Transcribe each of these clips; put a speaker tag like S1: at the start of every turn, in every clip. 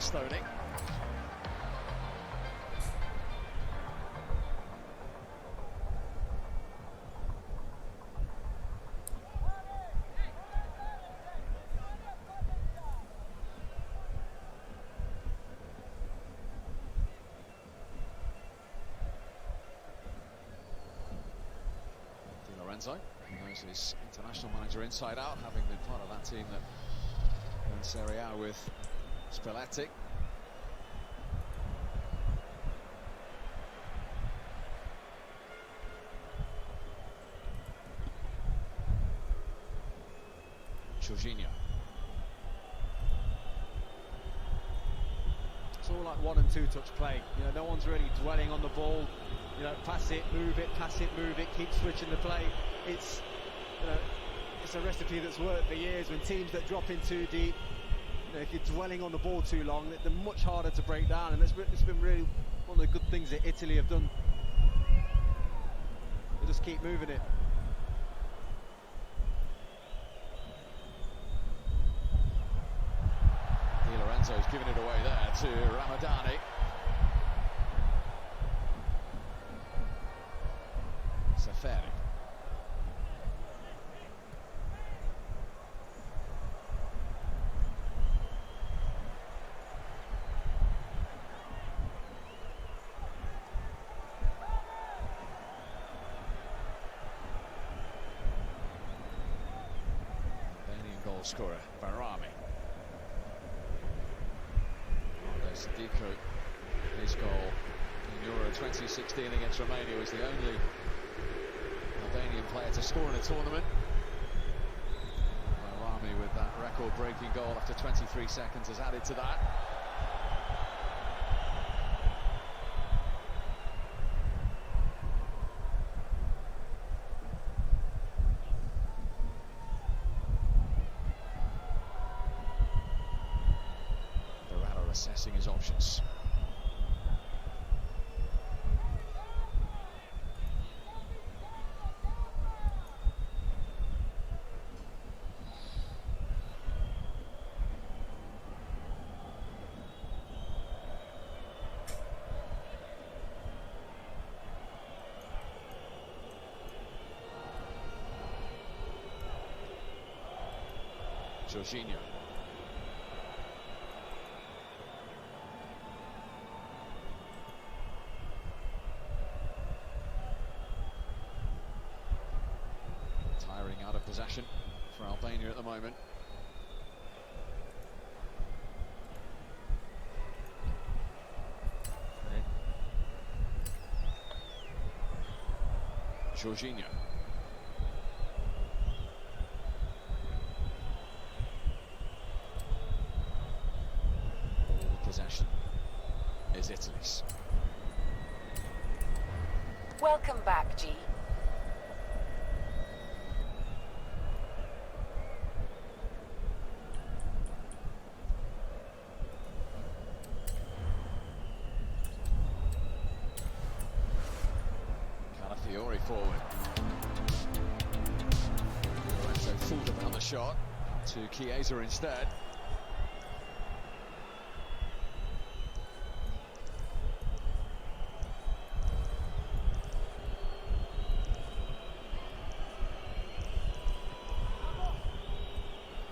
S1: slowly. Lorenzo, who knows his international manager inside out, having been part of that team that won Serie A with Spalletti. Jorginho.
S2: It's all like 1 and 2 touch play. You know, no one's really dwelling on the ball. You know, pass it, move it, keep switching the play. It's, you know, it's a recipe that's worked for years. When teams that drop in too deep, you know, if you're dwelling on the ball too long, they're much harder to break down. And it's been really one of the good things that Italy have done. They just keep moving it.
S1: Di Lorenzo's giving it away there to Ramadani. Safari. Albanian goal scorer, Barami. Sadiku, his goal in Euro 2016 against Romania was the only Albanian player to score in a tournament. Barami with that record-breaking goal after 23 seconds has added to that. Assessing his options. Jorginho. Out of possession for Albania at the moment. Jorginho. All possession is Italy's.
S3: Welcome back, G.
S1: Fiore forward. Lorenzo fooled about the shot to Chiesa instead.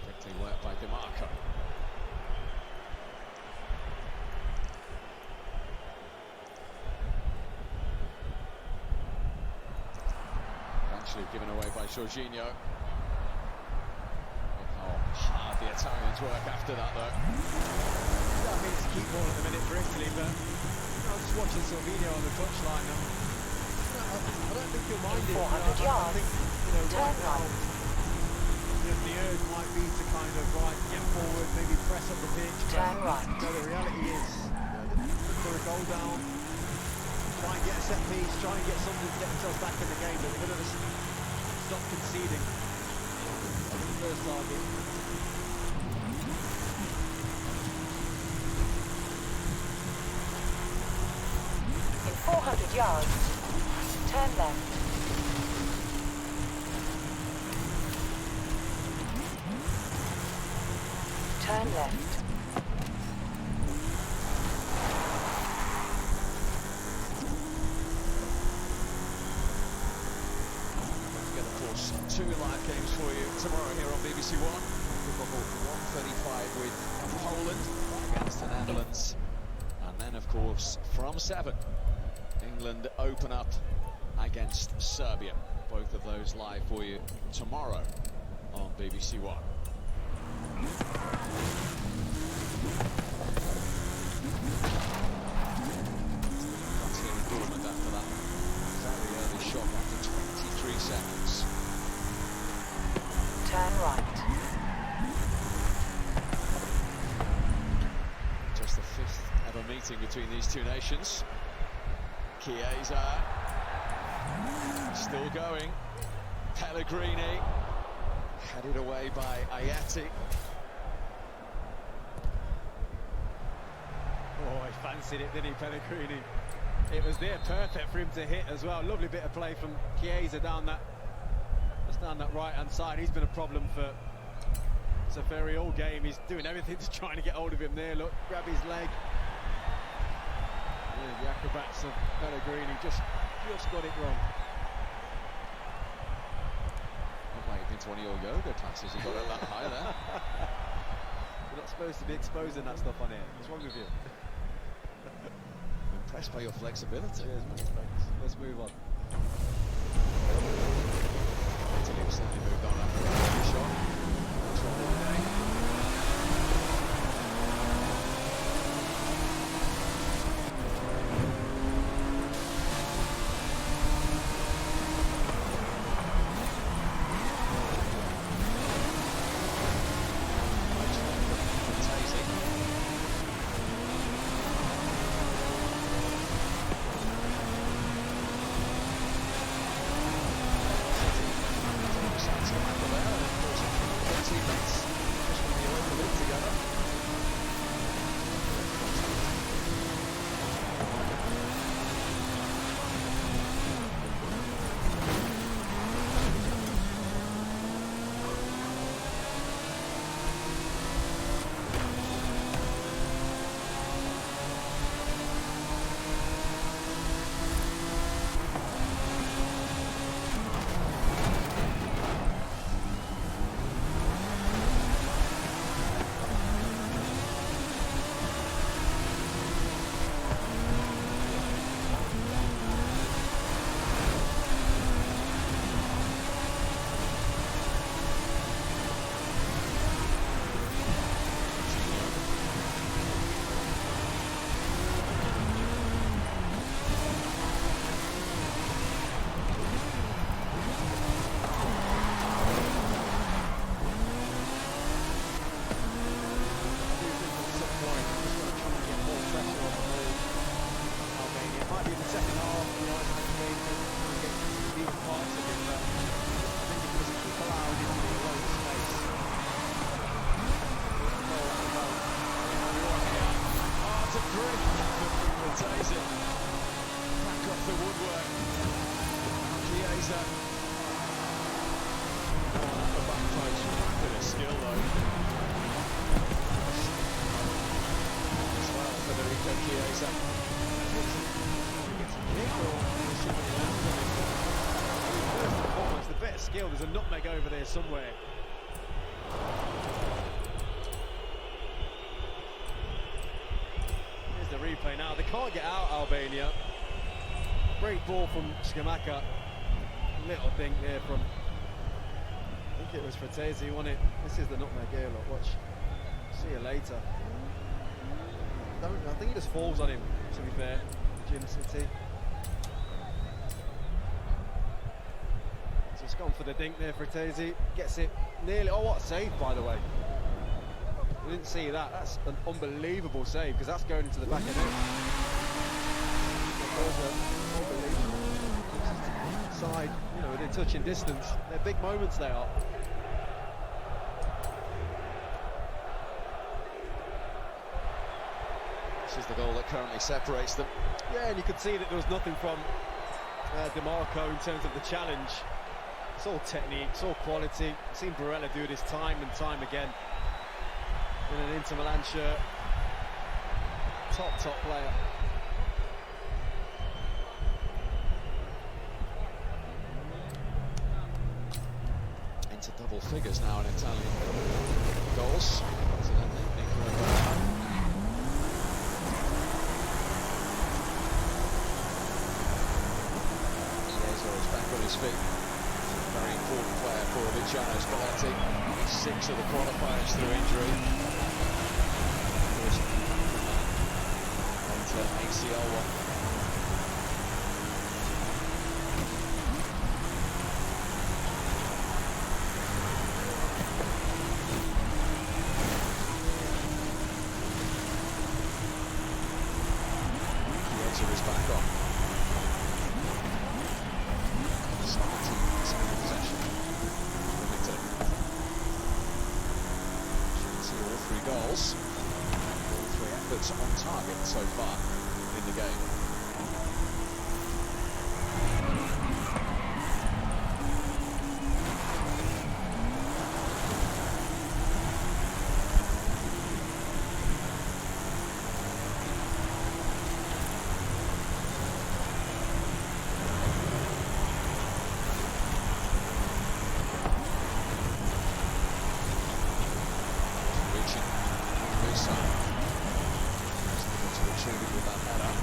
S1: Quickly worked by DiMarco. Given away by Jorginho. Look how hard the Italians work after that, though.
S2: Yeah, I mean, it's a key ball at the minute for Italy, but I was just watching Silvino on the touchline. I don't think he'll mind it.
S3: 400 yards.
S2: I think, you know, right now, the urge might be to kind of get forward, maybe press up the pitch.
S3: Turn right.
S2: You know, the reality is, look for a goal down, try and get a set piece, try and get something to get themselves back in the game, but they're going to just stop conceding. First target.
S3: In 400 yards, turn left. Turn left.
S1: 2 live games for you tomorrow here on BBC One. Liverpool 1:35 with Poland against the Netherlands. And then, of course, from 7, England open up against Serbia. Both of those live for you tomorrow on BBC One. That's here in Dortmund after that very early shot after 23 seconds.
S3: Turn right.
S1: Just the 5th ever meeting between these two nations. Chiesa still going. Pellegrini headed away by Ayeti.
S2: Oh, he fancied it, didn't he, Pellegrini? It was there, perfect for him to hit as well. Lovely bit of play from Chiesa down that right-hand side. He's been a problem for Safari all game. He's doing everything to try to get hold of him there. Look, grab his leg. Yeah, the acrobats of Pellegrini just got it wrong.
S1: Looked like you've been to one of your yoga classes. You got it that high there.
S2: You're not supposed to be exposing that stuff on here. What's wrong with you?
S1: Impressed by your flexibility.
S2: Cheers, mate. Thanks. Let's move on.
S1: Italy have certainly moved on after that shot. That's one more day.
S2: There's a nutmeg over there somewhere. Here's the replay now. They can't get out, Albania. Great ball from Scamacca. Little thing there from, I think it was Fratesi, wasn't it? This is the nutmeg here, look, watch. See you later. I think he just falls on him, to be fair. Gym City. It's gone for the dink there, Fratesi. Gets it nearly. Oh, what a save, by the way. We didn't see that. That's an unbelievable save, because that's going into the back of net. Unbelievable. Side, you know, within touching distance. They're big moments, they are.
S1: This is the goal that currently separates them.
S2: Yeah, and you could see that there was nothing from DeMarco in terms of the challenge. It's all technique, it's all quality. I've seen Barella do this time and time again in an Inter Milan shirt. Top player.
S1: double figures now in Italian goals. Incidentally, Chiesa is back on his feet. Very important player for Luciano Spalletti. 6 of the qualifiers through injury. And ACL one. Chiesa is back on. 17% possession. See all 3 goals, all 3 efforts on target so far in the game. With that header.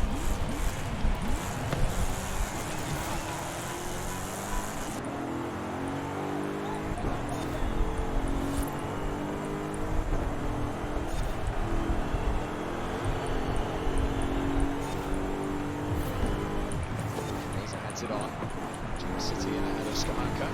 S1: Chiesa heads it on. Jim City in ahead of Scamacca.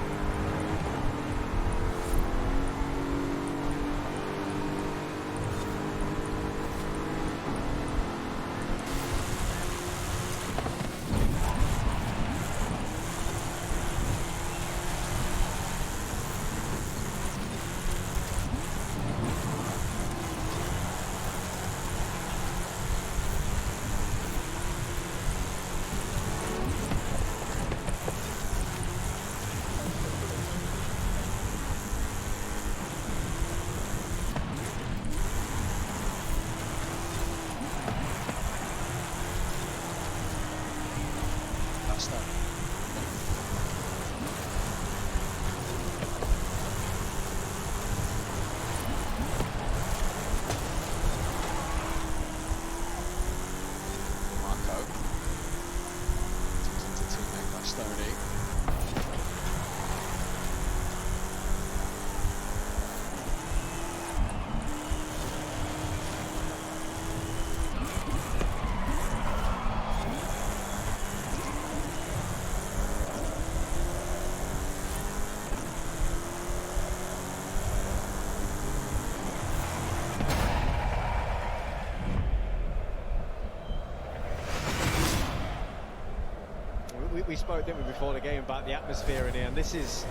S2: We spoke, didn't we, before the game about the atmosphere in here, and this is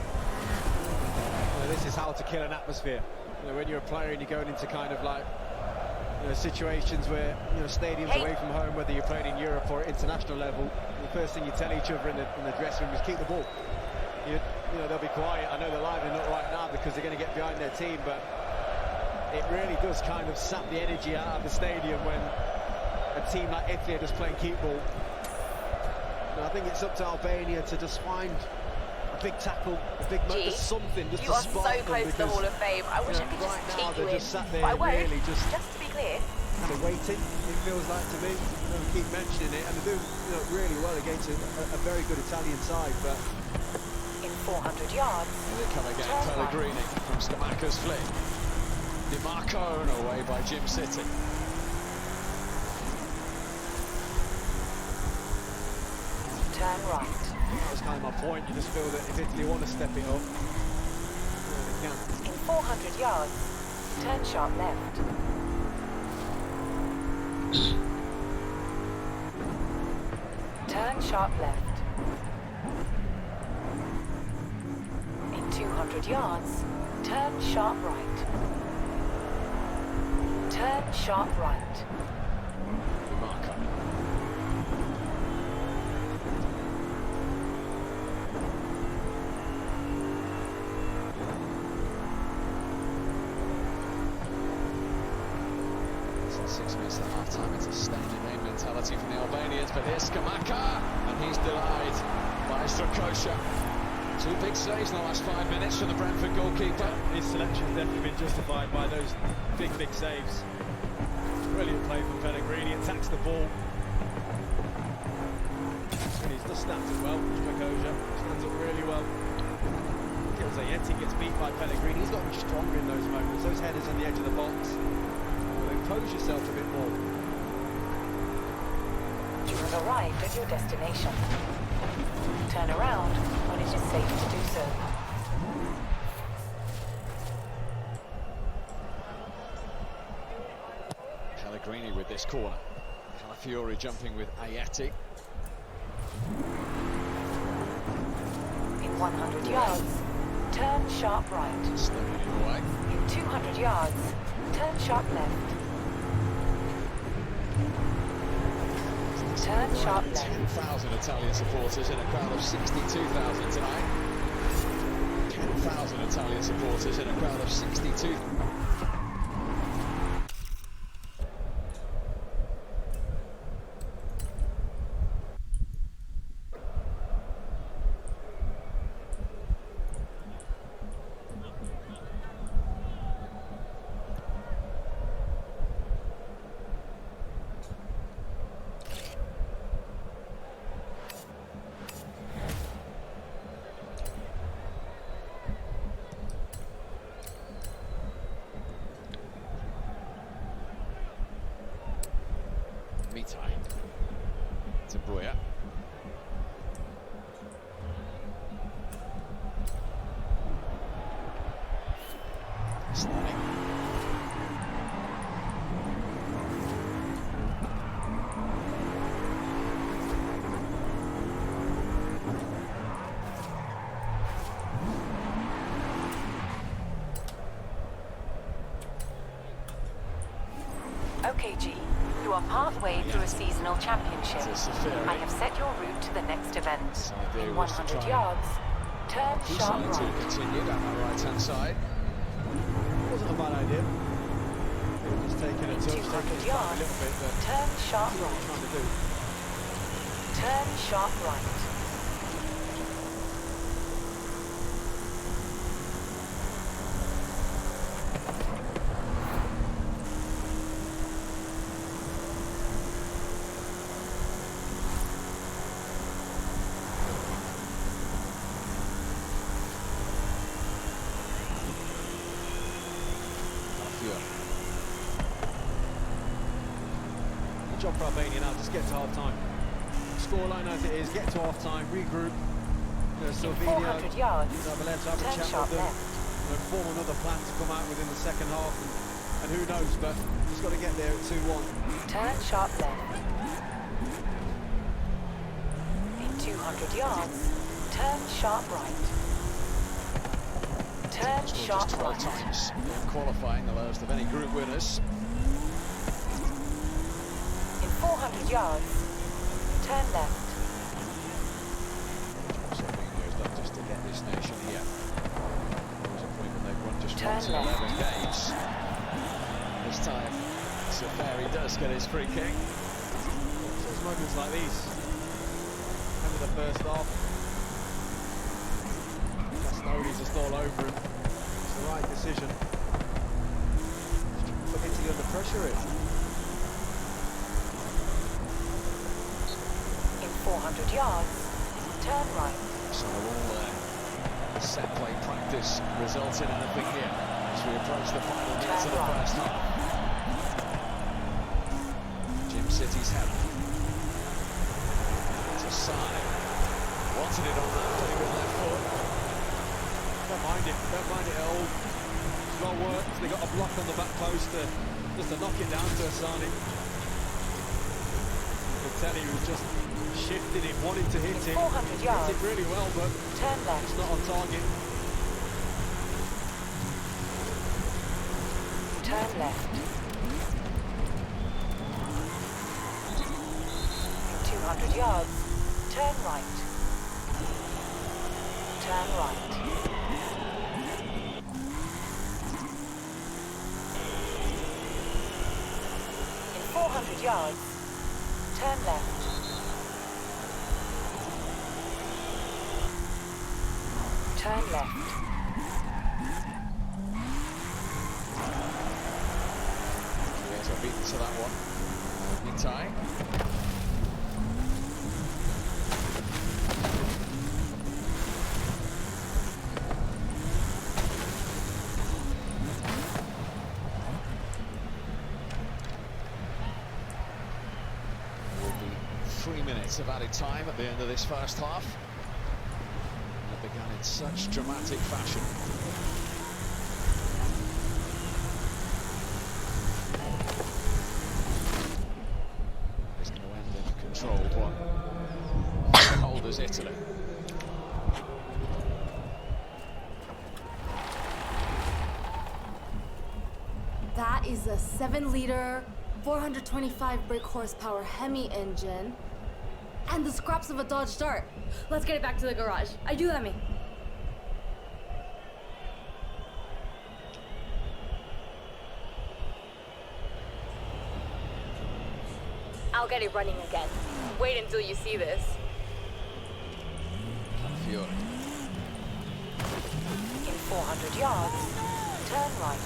S2: how to kill an atmosphere. When you're a player and you're going into kind of like situations where stadiums away from home, whether you're playing in Europe or international level, the first thing you tell each other in the dressing room is keep the ball. They'll be quiet. I know they're livening up right now because they're going to get behind their team, but it really does kind of sap the energy out of the stadium when a team like Italy are just playing keep ball. I think it's up to Albania to just find a big tackle, a big moment, something just to spark them.
S4: You are so close to the Hall of Fame. I wish I could just cheat you in.
S2: Just sat there
S4: but I won't,
S2: really just
S4: to be clear.
S2: Kind of waiting, it feels like to me. We keep mentioning it, and they do really well against a very good Italian side. But
S3: In 400 yards,
S1: Here they come again, Pellegrini from Scamacca's flick. Di Marco away by Jim City.
S3: turn right.
S2: that was kind of my point. You just feel that if Italy want to step it up, they can.
S3: In 400 yards, turn sharp left. Turn sharp left. In 200 yards, turn sharp right. Turn sharp right.
S1: Marco. So 6 minutes at half time. It's a standing game mentality from the Albanians, but here's Scamacca, and he's denied by Strakosha. Two big saves in the last 5 minutes from the Brentford goalkeeper.
S2: His selection's definitely been justified by those big saves. Brilliant play from Pellegrini, attacks the ball. And he just stands up well, Strakoja. Stands up really well. Zayeti gets beat by Pellegrini. He's gotten stronger in those moments. Those headers on the edge of the box. Well, impose yourself a bit more.
S3: You have arrived at your destination. Turn around when it is safe to do so.
S1: Pellegrini with this corner. Calafiori jumping with Ayeti.
S3: In 100 yards, turn sharp right.
S1: Slowing it away.
S3: In 200 yards, turn sharp left. Turn sharp left.
S1: 10,000 Italian supporters in a crowd of 62,000 tonight. 10,000 Italian supporters in a crowd of 62,000. Mitai to Boya. Slanning.
S3: Okay, G. You are partway through a seasonal championship. I have set your route to the next event. In 100 yards, turn sharp right.
S1: Continue down the right-hand side.
S2: Wasn't a bad idea. Just taking a touch,
S3: 200 yards, turn sharp right. Turn sharp right.
S2: Good job for Albania now, just get to half-time. Scoreline as it is, get to half-time, regroup. Slovenia,
S3: 400 yards,
S2: have a
S3: turn
S2: chat
S3: sharp
S2: with them.
S3: left.
S2: Form another plan to come out within the second half, and who knows, but just got to get there at 2-1.
S3: Turn sharp left. In 200 yards, turn sharp right. Turn sharp
S1: just 12
S3: right.
S1: times in qualifying, the lowest of any group winners.
S3: In 400 yards, turn left.
S1: Just to get this nation here. There was a point when they've won just
S3: Turn
S1: once in
S3: left.
S1: 11 games. This time, Safari does get his free kick.
S2: So it's moments like these. Remember the first half. Casnoli's just all over him. It's the right decision. But hitting under pressure is.
S3: In 400 yards, turn right.
S1: So all set play practice results in anything here as we approach the final minutes of the first half. Jim City's header. To Sane. Wanted it on that play with left foot.
S2: Don't mind it at all. It's well worked. They got a block on the back post just to knock it down to Asani. He was just shifting it, wanting to hit it.
S3: 400 yards.
S2: Hit it really well, but
S3: Turn left.
S2: it's not on target.
S3: Turn left. In 200 yards, turn right. Turn right. In 400 yards, turn left. Turn left.
S1: There's a beat to that one. Big tie. Will be 3 minutes of added time at the end of this first half. It began in such dramatic fashion. It's going to end in a controlled one. Holders Italy.
S5: That is a 7-liter, 425 brake horsepower Hemi engine, and the scraps of a Dodge Dart. Let's get it back to the garage. I do, Lemmy.
S6: I'll get it running again. Wait until you see this.
S1: Fiore.
S3: In 400 yards, turn right.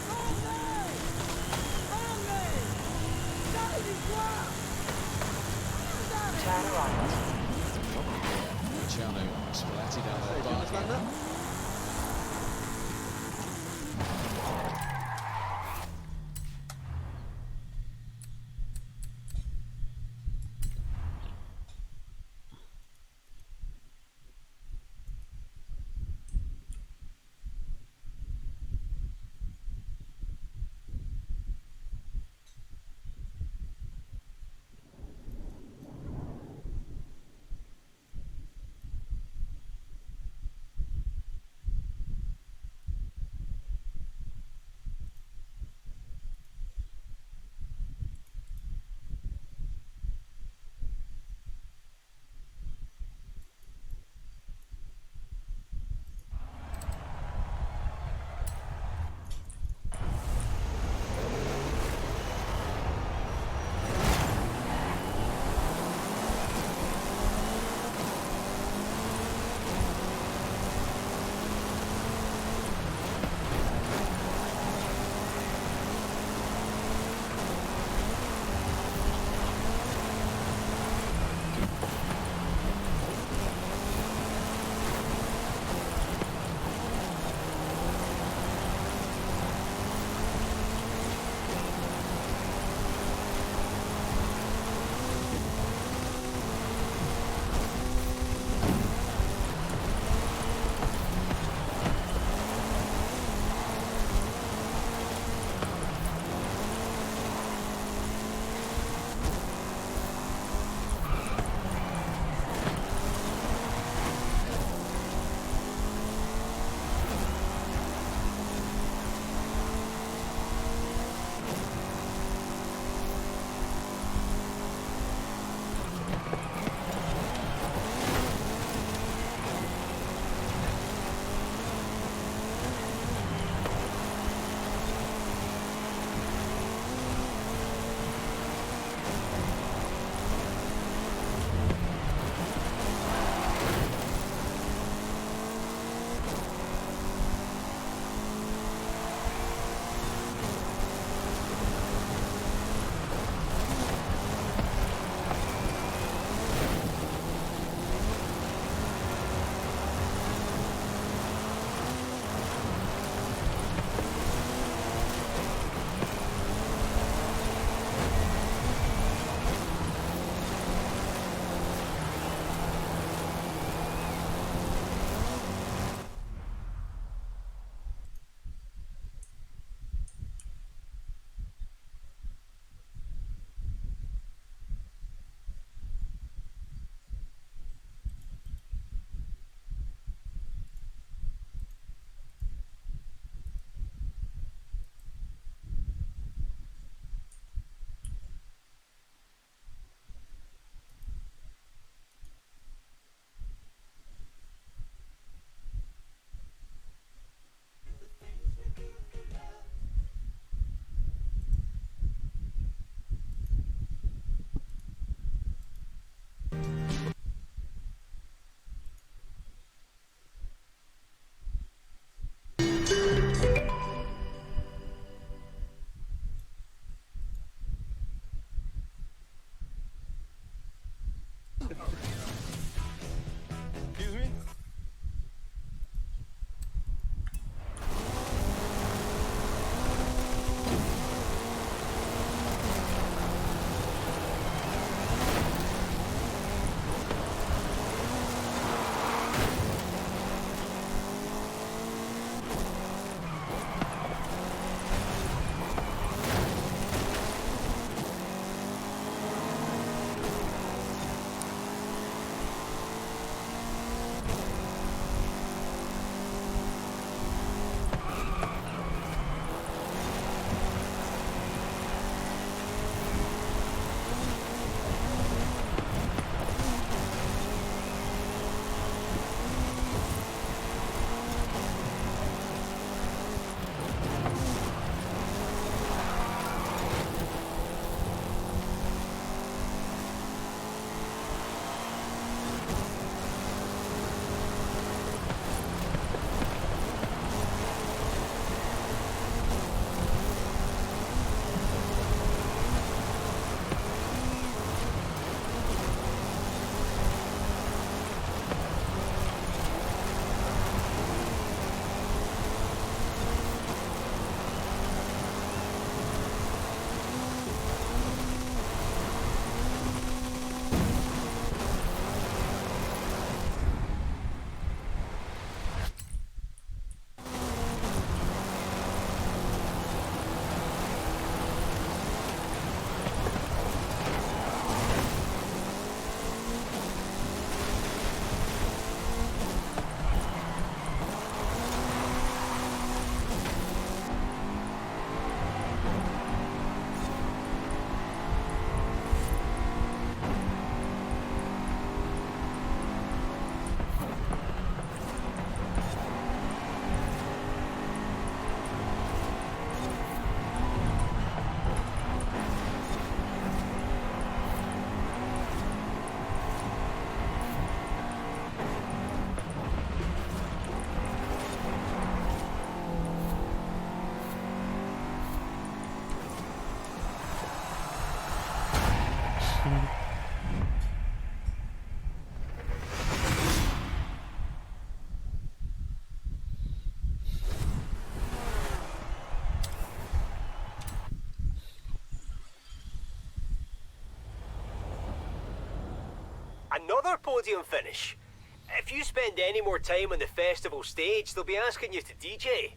S3: Turn right.
S1: Luciano Spalletti down there.
S2: Do you understand that?
S7: another podium finish. If you spend any more time on the festival stage, they'll be asking you to DJ.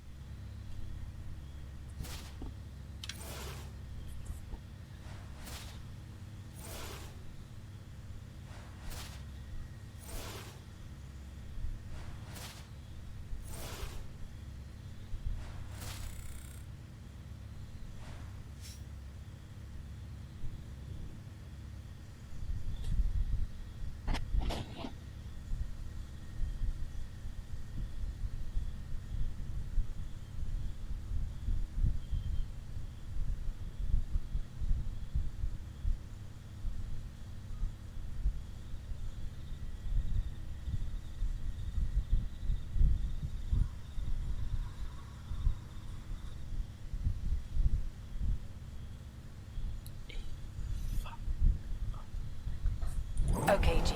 S3: Okay, G.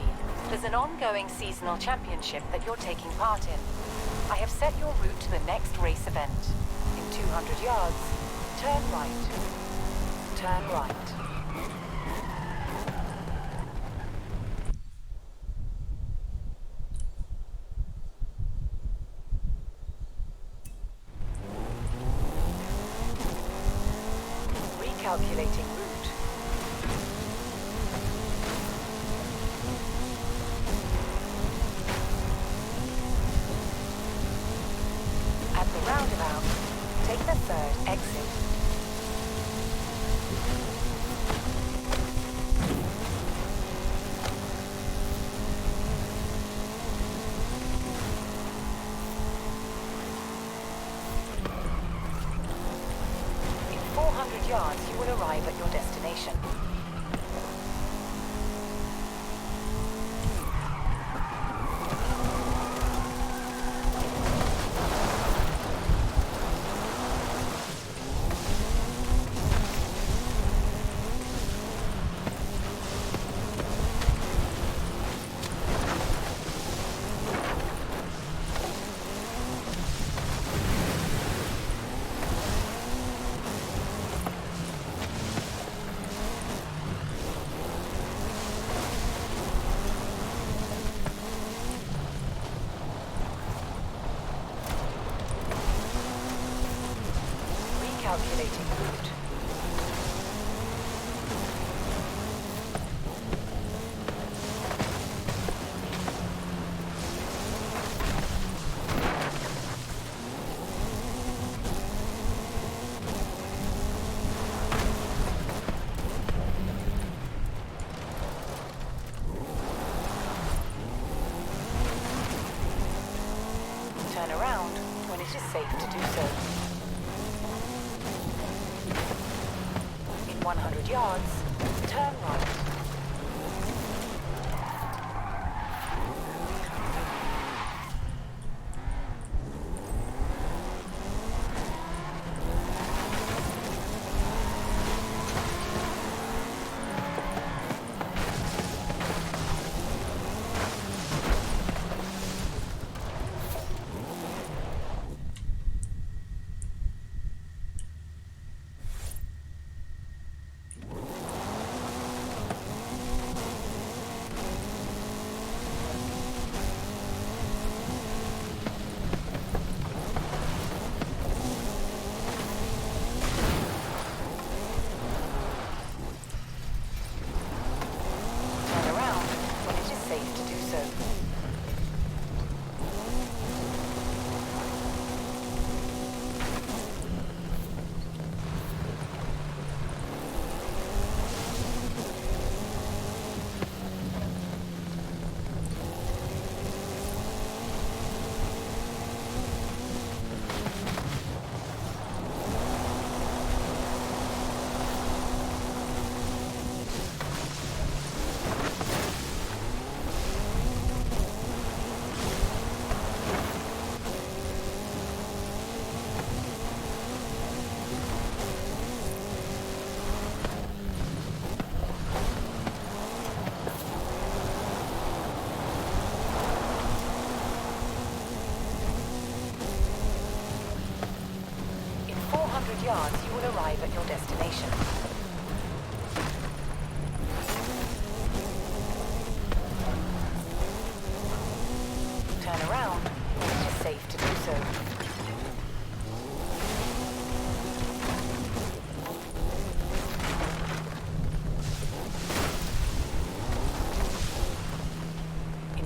S3: There's an ongoing seasonal championship that you're taking part in. I have set your route to the next race event. In 200 yards, turn right. Turn right. Recalculating route. Roundabout. Take the third exit. In 400 yards, you will arrive at your destination. Calculating route. Turn around when it is safe to do so. 100 yards, turn right. yards, you will arrive at your destination.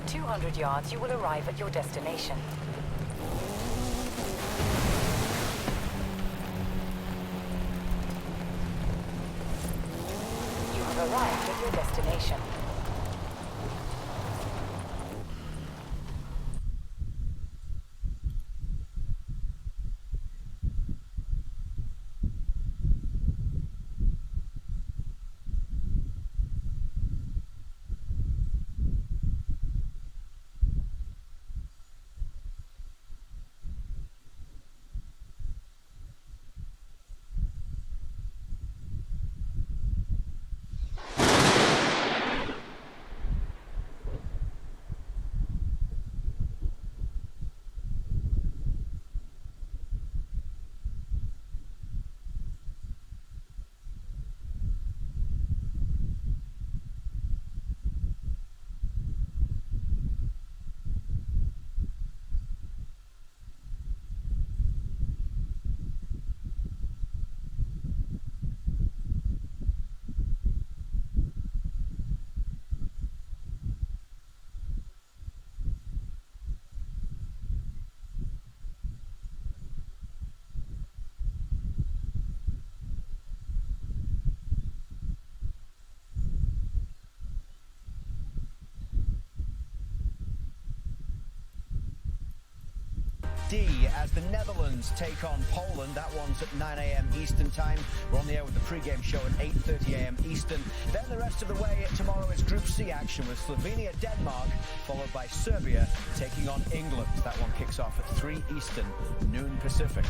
S3: 200 yards, you will arrive at your destination. You have arrived at your destination.
S8: D as the Netherlands take on Poland. That one's at 9 a.m. Eastern time. We're on the air with the pre-game show at 8:30 a.m. Eastern. Then the rest of the way tomorrow is Group C action with Slovenia, Denmark, followed by Serbia taking on England. That one kicks off at 3 Eastern, noon Pacific.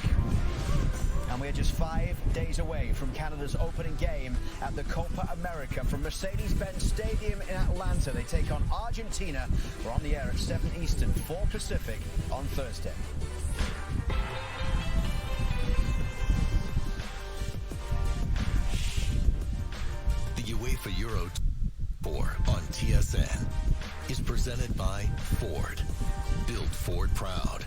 S8: And we're just 5 days away from Canada's opening game at the Copa America from Mercedes-Benz Stadium in Atlanta. They take on Argentina. We're on the air at 7 Eastern, 4 Pacific on Thursday.
S9: The UEFA Euro 4 on TSN is presented by Ford. Build Ford proud.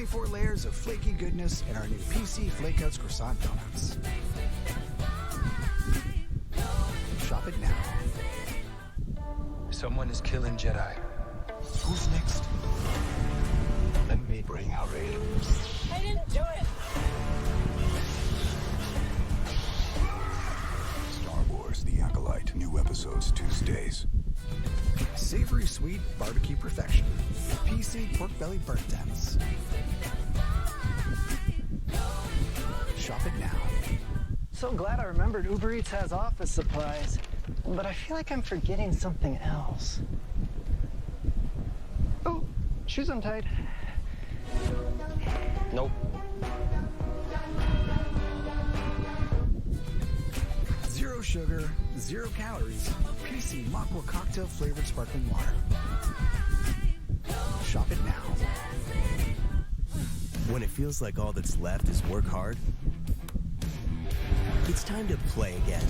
S10: Four layers of flaky goodness in our new PC Flakeouts Croissant Donuts. Shop it now.
S11: Someone is killing Jedi.
S10: Who's next? Let me bring our aid.
S4: I didn't do it.
S10: Star Wars The Acolyte. New episodes Tuesdays. Savory sweet barbecue perfection. PC pork belly burnt ends. Shop it now.
S12: So glad I remembered Uber Eats has office supplies, but I feel like I'm forgetting something else. Oh, shoes untied.
S11: Nope.
S10: Zero sugar, 0 calories. PC Makwa cocktail flavored sparkling water. Shop it now.
S13: When it feels like all that's left is work hard, it's time to play again.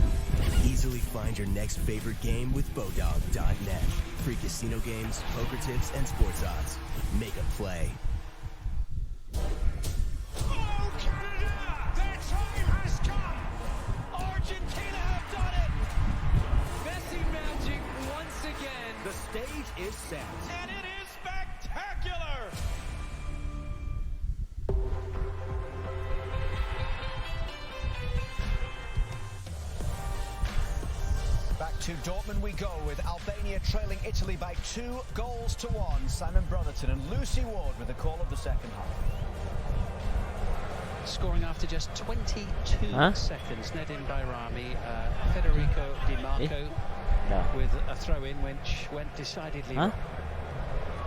S13: Easily find your next favorite game with Bodog.net. Free casino games, poker tips, and sports odds. Make a play.
S2: Oh, Canada! Their time has come! Argentina have done it! Messi magic once again.
S8: The stage is set.
S2: And it is spectacular!
S8: Back to Dortmund we go with Albania trailing Italy by 2-1. Simon Brotherton and Lucy Ward with the call of the second half.
S14: Scoring after just 22 seconds. Nedim Bayrami, Federico Di Marco with a throw-in which went decidedly wrong.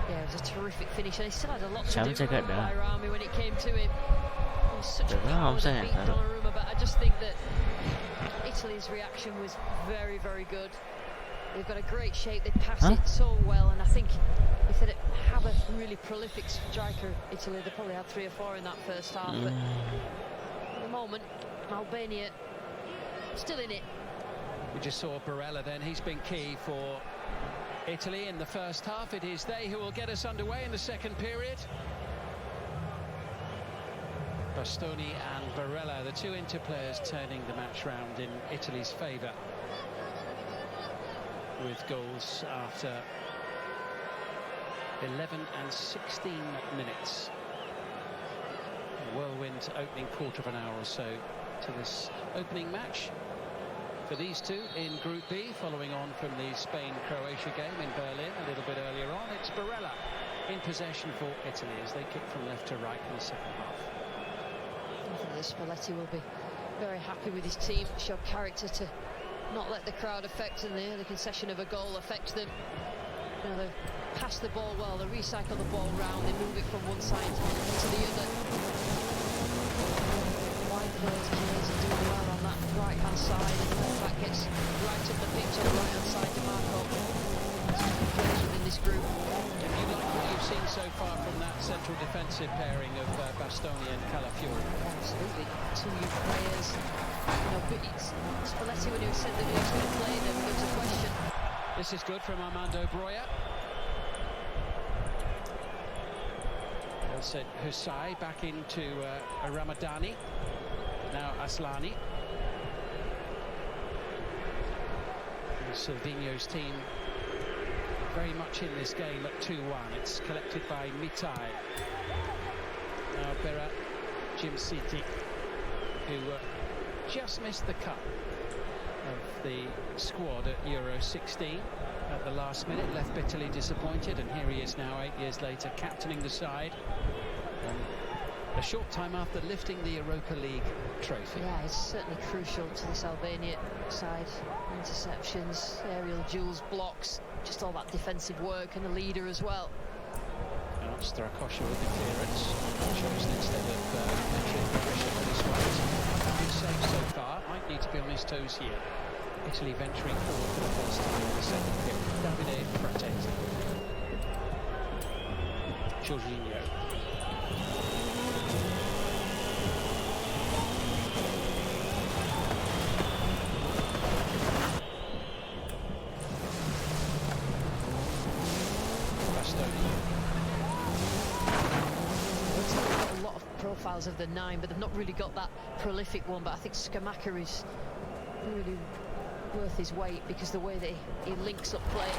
S4: Yeah, it was a terrific finish, and he still had a lot to do with Bayrami when it came to him. It was such a power that beat Donnarumma, but I just think that Italy's reaction was very, very good. They've got a great shape, they pass it so well, and I think if they didn't have a really prolific striker, Italy, they probably had 3 or 4 in that first half, but at the moment, Albania still in it.
S14: We just saw Barella then, he's been key for Italy in the first half. It is they who will get us underway in the second period. Bastoni and Barella, the two Inter players turning the match round in Italy's favour with goals after 11 and 16 minutes. A whirlwind opening quarter of an hour or so to this opening match for these two in Group B, following on from the Spain-Croatia game in Berlin a little bit earlier on. It's Barella in possession for Italy as they kick from left to right in the second half.
S4: I think that Spalletti will be very happy with his team, show character to not let the crowd affect them, the concession of a goal affect them. You know, they pass the ball well, they recycle the ball round, they move it from one side to the other. Wide players doing well on that right-hand side, and the left back gets right up the pitch on the right-hand side to Marco. Players within this group.
S14: Have you liked what you've seen so far from that central defensive pairing of Bastoni and Calafiori?
S4: Absolutely, two youth players. You know, but it's Spalletti, when he said that he was going to play them, there was a question.
S14: This is good from Armando Broja. Also Husai back into Ramadani. Now Aslani. And Silvino's team very much in this game at 2-1. It's collected by Mitai. Now Bera Jim City, who just missed the cut of the squad at Euro 16 at the last minute, left bitterly disappointed, and here he is now 8 years later captaining the side, a short time after lifting the Europa League trophy.
S4: Yeah, it's certainly crucial to this Albania side. Interceptions, aerial duels, blocks, just all that defensive work, and the leader as well.
S14: Now Strakosha with the clearance, chosen instead of entering pressure for this one. Good save so far, might need to be on his toes here. Italy venturing forward for the first time in the second period. Davide Fratesi. Jorginho.
S4: A lot of profiles of the nine, but they've not really got that prolific one. But I think Scamacca is really worth his weight, because the way that he links up play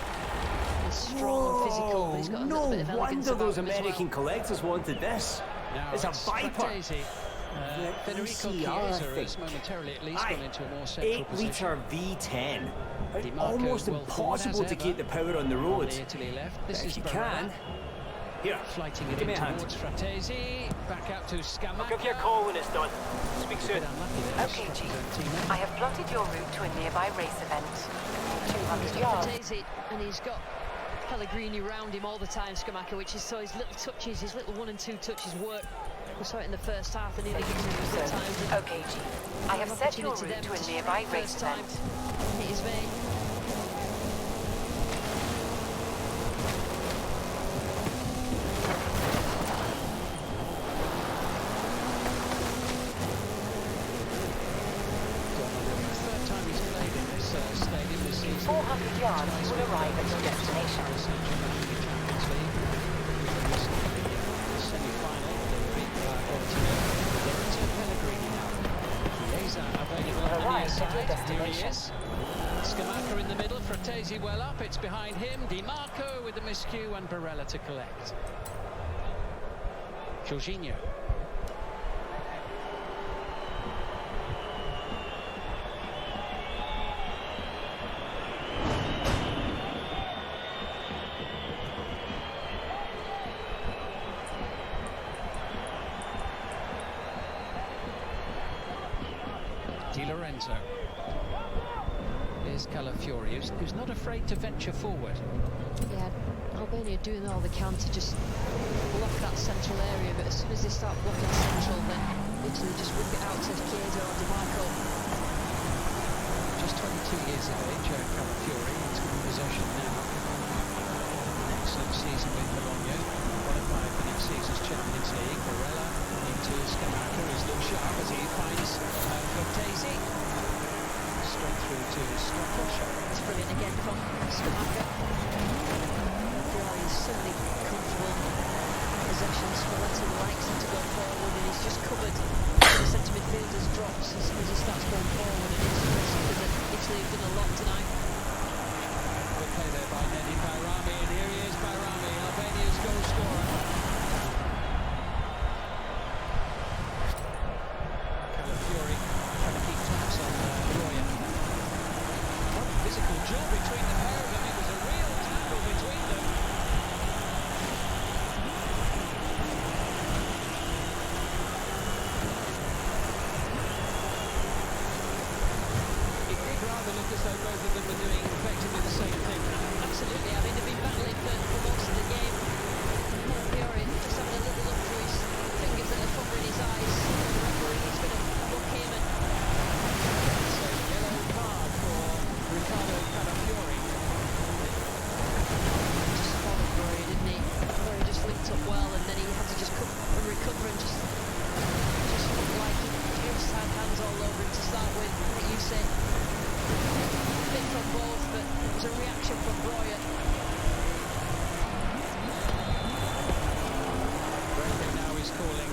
S4: is strong and physical, but he's got a little bit of elegance
S15: wonder
S4: about
S15: those
S4: him as
S15: American
S4: well.
S15: collectors wanted this.
S14: Now
S15: it's a Viper.
S14: Federico Chiesa has momentarily at least gone into a more central
S15: 8-litre
S14: position.
S15: V10. Almost impossible to keep the power on the road.
S14: On the Italy left. This
S15: if
S14: is
S15: you
S14: Barella.
S15: can. Here,
S14: flighting it
S15: give me
S14: in
S15: a hand.
S14: towards Fratesi, back out to Scamacca.
S7: I'll give you a call when it's done. Speak soon.
S3: Okay, G. I have plotted your route to a nearby race event. 200 yards.
S4: Fratesi, and he's got Pellegrini round him all the time, Scamacca, which is so his little touches, his little 1 and 2 touches work. We saw it in the first half, and nearly gives him a good time.
S3: Okay, G. I have set your route to a nearby race event.
S4: Hit his vein.
S14: Third time he's played in this stadium this season.
S3: 400 yards, you will arrive at your destination.
S14: Champions League. Semi-final, they beat Lorenzo Pellegrini now. Chiesa available on the near side. Here he is. Scamacca in the middle, Fratesi well up, it's behind him. Di Marco with the miscue and Barella to collect. Jorginho. Di Lorenzo. Here's Calafiori, who's not afraid to venture forward.
S4: Yeah, Albania doing all they can to just block that central area, but as soon as they start blocking central, then Italy just whip it out to Chiesa or Di Marco.
S14: Just 22 years of age, Calafiori, he's got possession now. An excellent season with Bologna, qualified for next season's Champions League. Barella into Scamacca, who's looked sharp as he finds Cortese. Straight through to Strakosha.
S4: It's brilliant again from Scamacca. He's certainly comfortable as possession. Spalletti likes him to go forward, and he's just covered the centre midfielder's drops as he starts going forward, and it's something that Italy have done a lot tonight.
S14: Good play there by Nedi Bayrami, and here he is, Bayrami, Albania's goal scorer. Calafiori trying to keep tabs on Roya. What a physical duel between the pair of them. It was a real tackle between them. It did rather look as though both of them were doing effectively the same thing.
S4: Absolutely, I mean, they've been battling for most of the game. Calafiori just having a little look through his fingers that are covering his eyes. The referee is going to look him, and
S14: So yellow card for Riccardo Calafiori.
S4: just followed Rory, didn't he? Rory just linked up well, and then he had to just come and recover, and just looked like he just had hands all over him to start with. Like you say, bit from both, but it was a reaction from Roya.
S14: Referee now is calling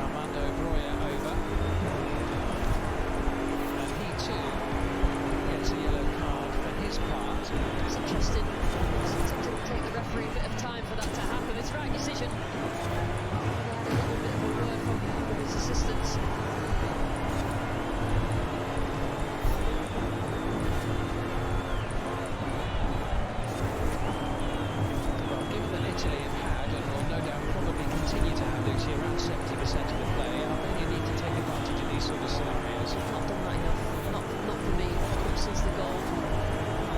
S14: Armando Broja over, and he too gets a yellow card for his part.
S4: It's interesting. It didn't take the referee a bit of time for that to happen. It's the right decision. They had a little bit of a word from his assistants.
S14: Well, given that Italy have had, and will no doubt probably continue to have, Lucy, around 70% of the play, Albania need to take advantage of these sort of scenarios.
S4: Not done that enough. Not for me. Since the goal,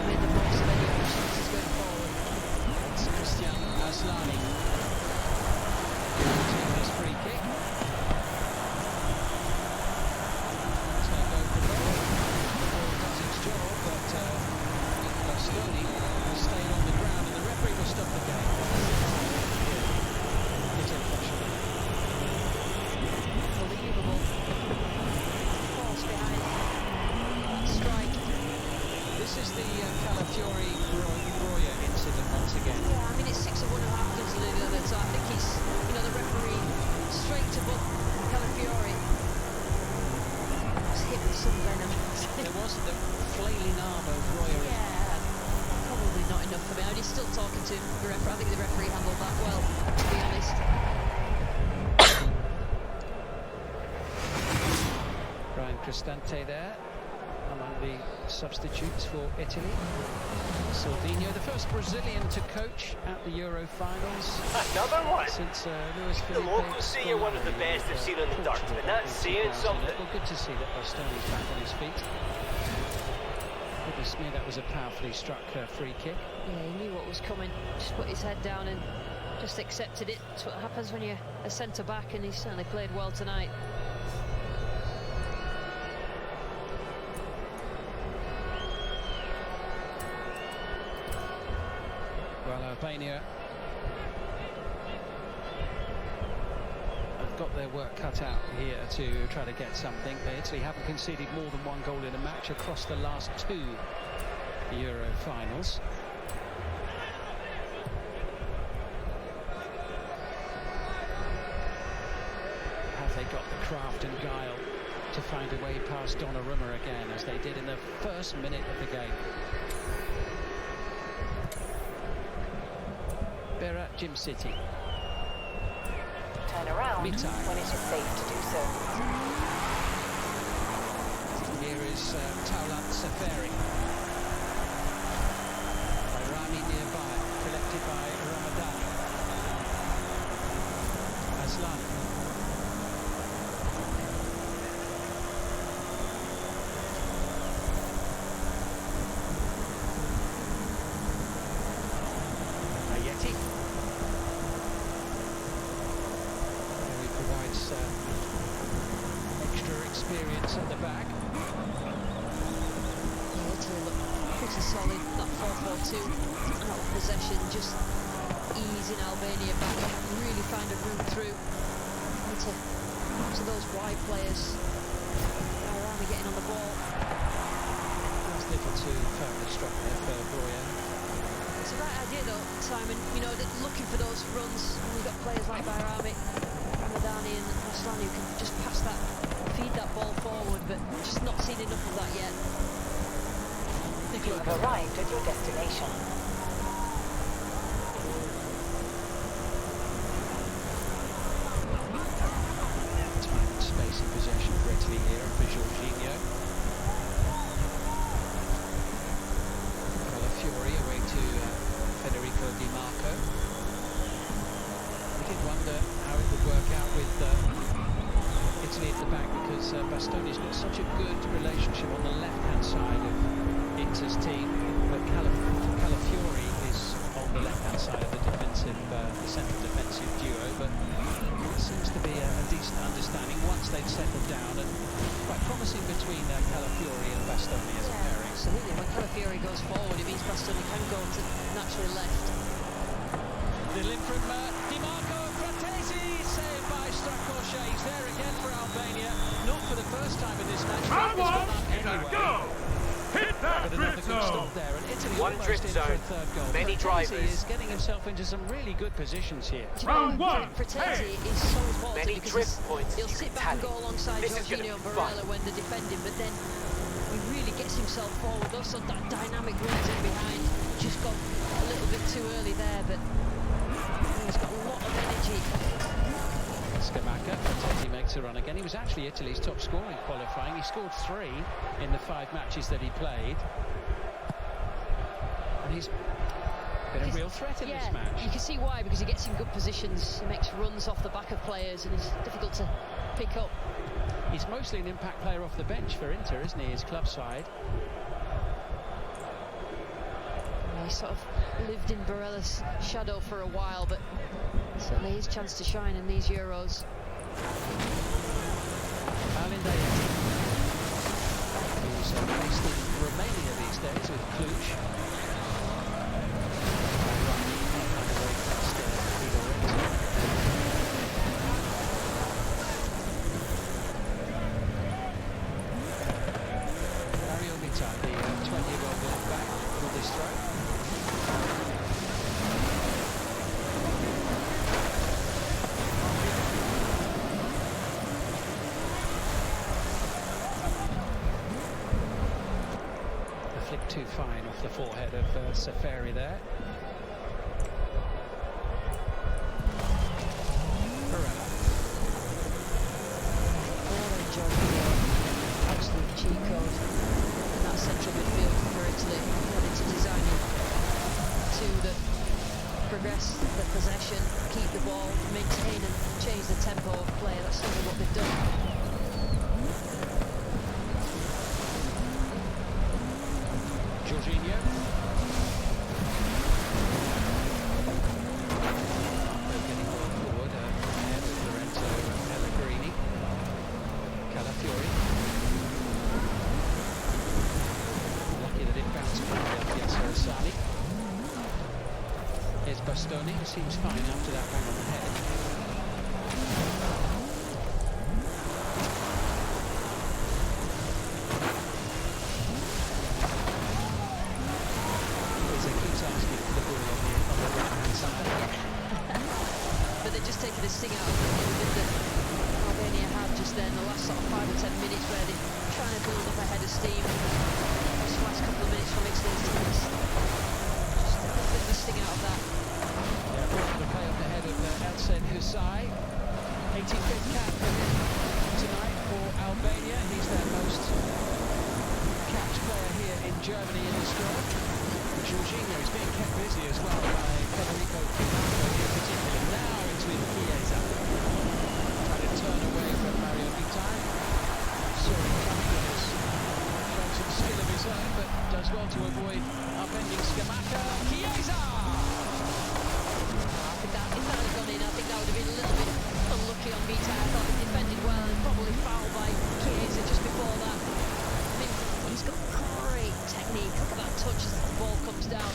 S4: made the most of any opportunities going forward.
S14: It's Christian Aslani taking this free kick. Turned over the ball. The ball does its job, but Bastoni stayed on the ground, and the referee will stop the game. It's unfortunate.
S4: Unbelievable. Force behind that strike.
S14: This is the Calafiori-Broja incident once again.
S4: Yeah, I mean, it's 6 of 1 and half dozen of the other, so I think it's, the referee straight to book Calafiori. Was hit with some venom.
S14: There was the flailing arm of Broja.
S4: Yeah, probably not enough for me. I'm still talking to the referee. I think the referee handled that well, to be honest.
S14: Brian Cristante there among the substitutes for Italy. Silvino, the first Brazilian to coach at the Euro finals.
S7: Another one?
S14: Since Luis
S7: The
S14: Felipe
S7: locals say you're one of the
S14: Scolari
S7: best they've seen on the dirt,
S14: Portugal
S7: and that's
S14: back in
S7: saying
S14: 2008.
S7: something.
S14: Well, good to see that Bastoni's back on his feet. Goodness me, that was a powerfully struck free kick.
S4: Yeah, he knew what was coming. Just put his head down and just accepted it. That's what happens when you're a centre-back, and he certainly played well tonight.
S14: Well, Albania have got their work cut out here to try to get something. They actually haven't conceded more than one goal in a match across the last 2 Euro finals. Have they got the craft and guile to find a way past Donnarumma again, as they did in the first minute of the game? Berat Jim City.
S3: Turn around
S14: Mitai.
S3: when it is safe to do so.
S14: Here is Taulant Safari. Bayrami nearby, collected by Ramadan. Aslan. Ayeti. He provides extra experience at the back.
S4: Italy look pretty solid. That 4-4-2 out of possession, just easing Albania back, really find a route through to those wide players. Bayrami getting on the ball.
S14: That's little too firmly struck there for Broja.
S4: It's the right idea though, Simon, that looking for those runs,
S14: wonder how it would work out with Italy at the back, because Bastoni's got such a good relationship on the left-hand side of Inter's team, but Calafiori is on the left-hand side of the central defensive duo, but it seems to be a decent understanding once they've settled down, and quite promising between Calafiori and Bastoni as a pairing.
S4: Absolutely, when Calafiori goes forward, it means Bastoni can go to naturally left.
S14: Little in from Di Marco, Fratesi, saved by Strakosha. He's there again for Albania, not for the first time in this match. Anyway.
S16: Hit that
S14: but another good stop there, and Italy
S7: one
S14: almost
S7: drift
S14: in
S7: zone,
S14: for a third goal.
S7: many
S14: Fratesi
S7: drivers.
S14: is getting himself into some really good positions here.
S16: Round one.
S4: Fratesi is so important
S7: Many
S4: because
S7: drift points.
S4: he'll sit back and go alongside
S7: This is
S4: Jorginho
S7: gonna
S4: and
S7: be
S4: Barella
S7: fun.
S4: when they're defending, but then he really gets himself forward. Also, that dynamic runs in behind. Just got a little bit too early there, but he's got a lot of energy.
S14: Scamacca, Fratesi makes a run again. He was actually Italy's top scorer in qualifying. He scored 3 in the 5 matches that he played. And he's been a real threat in this match.
S4: You can see why, because he gets in good positions. He makes runs off the back of players, and he's difficult to pick up.
S14: He's mostly an impact player off the bench for Inter, isn't he, his club side?
S4: He sort of lived in Barella's shadow for a while, but certainly his chance to shine in these Euros.
S14: Alindaya, who's based in Romania these days with Cluj. Mario Mita, the 20-year-old left back, with this throw. Too fine off the forehead of Safari there. Barella.
S4: Absolute cheat code in that central midfield for Italy. Wanting to design two that progress the possession, keep the ball, maintain and change the tempo of play. That's certainly what they've done.
S14: Jorginho. Getting ball forward ahead of Lorenzo Pellegrini. Calafiori. Lucky that it bounced back at Yasser Asali. Here's Bastoni, who seems fine after that bang on the head.
S4: Taking the sting out of the that Albania had just then, the last sort of 5 or 10 minutes where they're trying to build up a head of steam. Just the last couple of minutes from Italy's teams. Just a bit of a sting out of that.
S14: Yeah, the play on the head of Elsen Husay. 85th cap tonight for Albania. He's their most capped player here in Germany in the squad. Jorginho is being kept busy as well by Federico Chiesa in particular. Now it's with Chiesa. Trying to turn away from Mario Mita. Sorry, has shown some skill of his own, but does well to avoid upending Scamacca. Chiesa!
S4: I think that, if that had gone in, I think that would have been a little bit unlucky on Mita. I thought he defended well and probably fouled by Chiesa just before that. I mean, he's got great technique. Look at that touch as the ball comes down.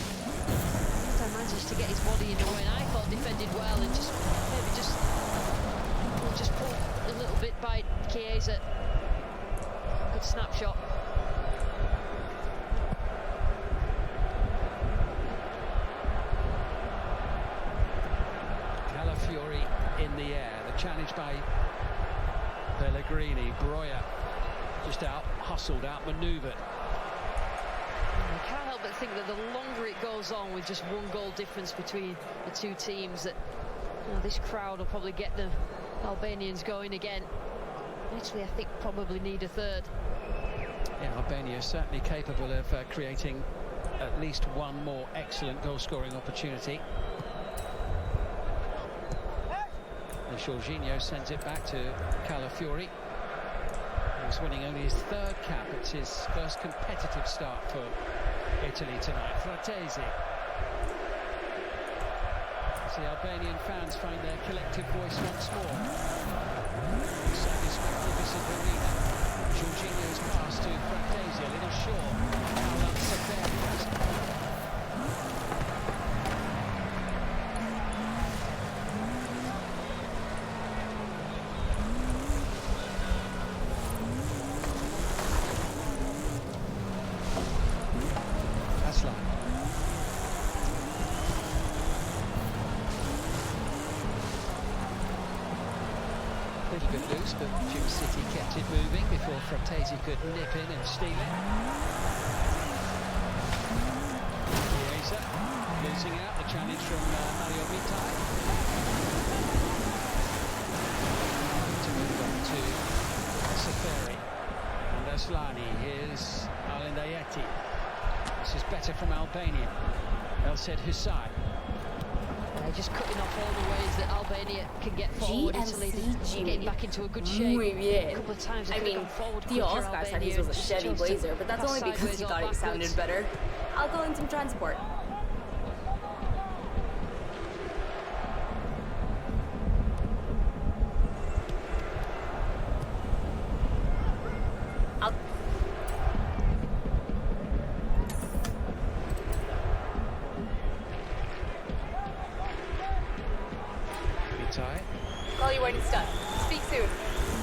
S4: I managed to get his body in the way, and I thought defended well, and just maybe just pulled a little bit by Chiesa. Good snapshot.
S14: Calafiori in the air. The challenge by Pellegrini. Breuer just out-hustled, out-manoeuvred.
S4: I can't help but think that the longer it goes on with just 1 goal difference between the two teams, that this crowd will probably get the Albanians going again. Italy, I think, probably need a third.
S14: Yeah, Albania is certainly capable of creating at least 1 more excellent goal-scoring opportunity. And Jorginho sends it back to Calafiori. He's winning only his 3rd cap. It's his first competitive start for Italy tonight. Fratesi. As the Albanian fans find their collective voice once more. Inside this magnificent arena. Jorginho's pass to Fratesi, a little short. Paolo Saberi. A little bit loose, but Jim City kept it moving before Fratesi could nip in and steal it. Chiesa losing out, the challenge from Mario Mitai. To move on to Safari and Aslani. Here's Alindayetti. This is better from Albania. Elsaid Husai.
S4: Just cutting off all the ways that Albania can get forward. Italy getting back into a good shape. A couple of times.
S6: I mean, Theo Oscar said his was a Chevy Blazer, but that's only because he thought it sounded better. I'll go in some transport. Call you when it's done. Speak soon.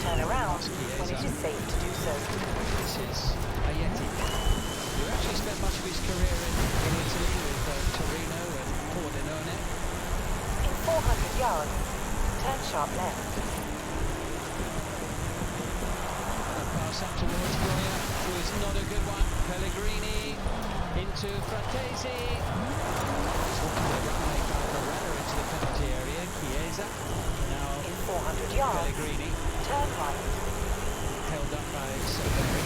S3: Turn around when it is safe to do so.
S14: This is Ayeti, who actually spent much of his career in Italy with Torino and Pordenone.
S3: In 400 yards, turn sharp left.
S14: A pass up towards Goya, who is not a good one. Pellegrini into Fratesi. Runway Barbarella into the penalty area. Chiesa. Now
S3: in 400 yards,
S14: Pellegrini.
S3: Turn right.
S14: Held up by Saberi.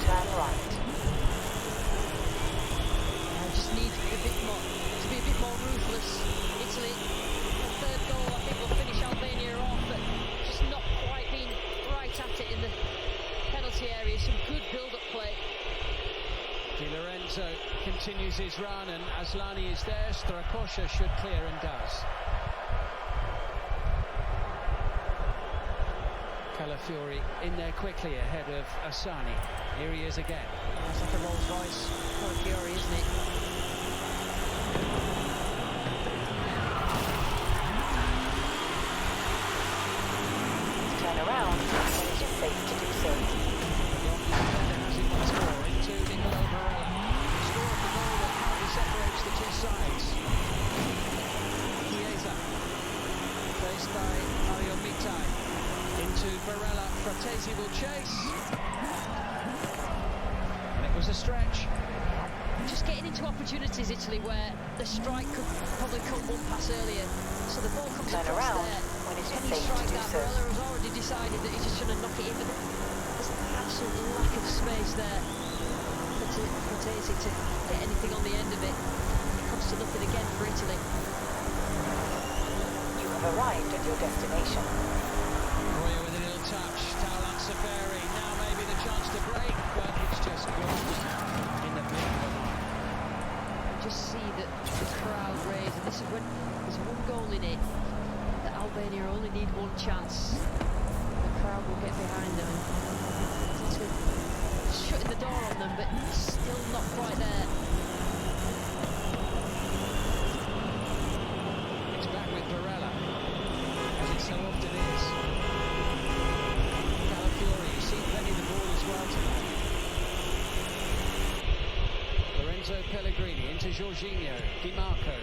S3: Turn right.
S4: I just need to be a bit more ruthless. Italy, the 3rd goal, I think will finish Albania off, but just not quite being right at it in the penalty area. Some good build-up play.
S14: Di Lorenzo continues his run, and Aslani is there. Strakosha should clear and does. Calafiori in there quickly ahead of Asani. Here he is again.
S4: That's like a Rolls Royce. Calafiori, isn't it?
S3: Turn around when it is safe to do so.
S14: Has it once more into Nicola Barella. Scored the goal that currently separates the two sides. Chiesa, faced by Mario Mitai. Into Barella. Fratesi will chase. And it was a stretch.
S4: Just getting into opportunities, Italy, where the strike could probably come one pass earlier. So the ball comes
S3: Turn
S4: across
S3: around
S4: there.
S3: when it is
S4: Can he
S3: safe
S4: strike
S3: to do
S4: that?
S3: so.
S4: Barella has already decided that he's just going to knock it in, but there's an absolute lack of space there for Fratesi to get anything on the end of it. It comes to nothing again for Italy.
S3: You have arrived at your destination.
S14: Goya with a little touch. Taulan Safari. Now maybe the chance to break, but it's just gone in the blink of an eye.
S4: Just see that the crowd raise, and this is when there's one goal in it, that Albania only need one chance. The crowd will get behind them. It's shutting the door on them, but still not quite there.
S14: It's back with Barella, as it so often is. Calafiori, you've seen plenty of the ball as well tonight. Lorenzo Pellegrini into Jorginho, Di Marco.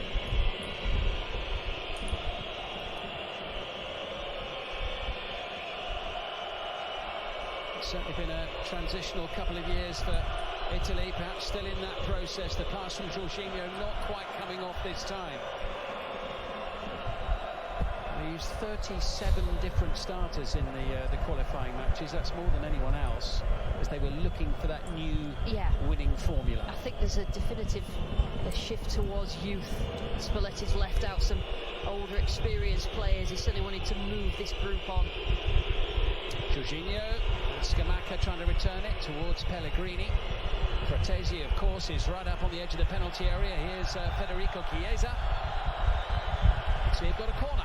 S14: It's certainly been a transitional couple of years for Italy, perhaps still in that process. The pass from Jorginho not quite coming off this time. They used 37 different starters in the qualifying matches. That's more than anyone else, as they were looking for that new winning formula.
S4: I think there's a definitive a shift towards youth. Spalletti's left out some older, experienced players. He certainly wanted to move this group on.
S14: Jorginho and Scamacca trying to return it towards Pellegrini. Fratesi, of course, is right up on the edge of the penalty area. Here's Federico Chiesa. So you've got a corner.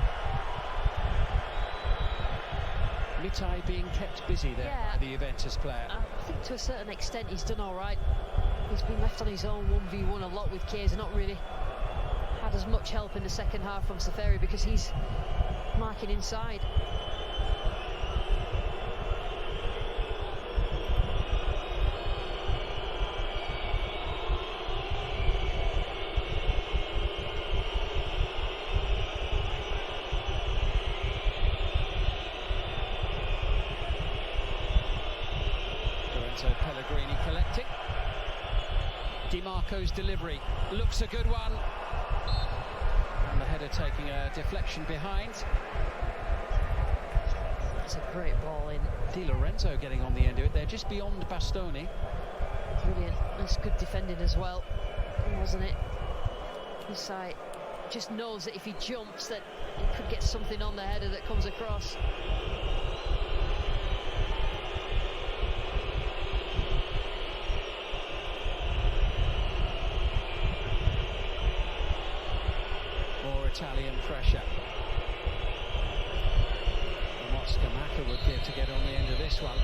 S14: Mitai being kept busy there by the Juventus player.
S4: I think to a certain extent he's done all right. He's been left on his own 1v1 a lot with Chiesa, not really had as much help in the second half from Seferi because he's marking inside.
S14: Pellegrini collecting. Di Marco's delivery looks a good one, and the header taking a deflection behind.
S4: That's a great ball in.
S14: Di Lorenzo getting on the end of it. They're just beyond Bastoni.
S4: Brilliant. That's good defending as well, wasn't it? Inside just knows that if he jumps that he could get something on the header that comes across.
S14: Italian pressure. And what Scamacca would give to get on the end of this one.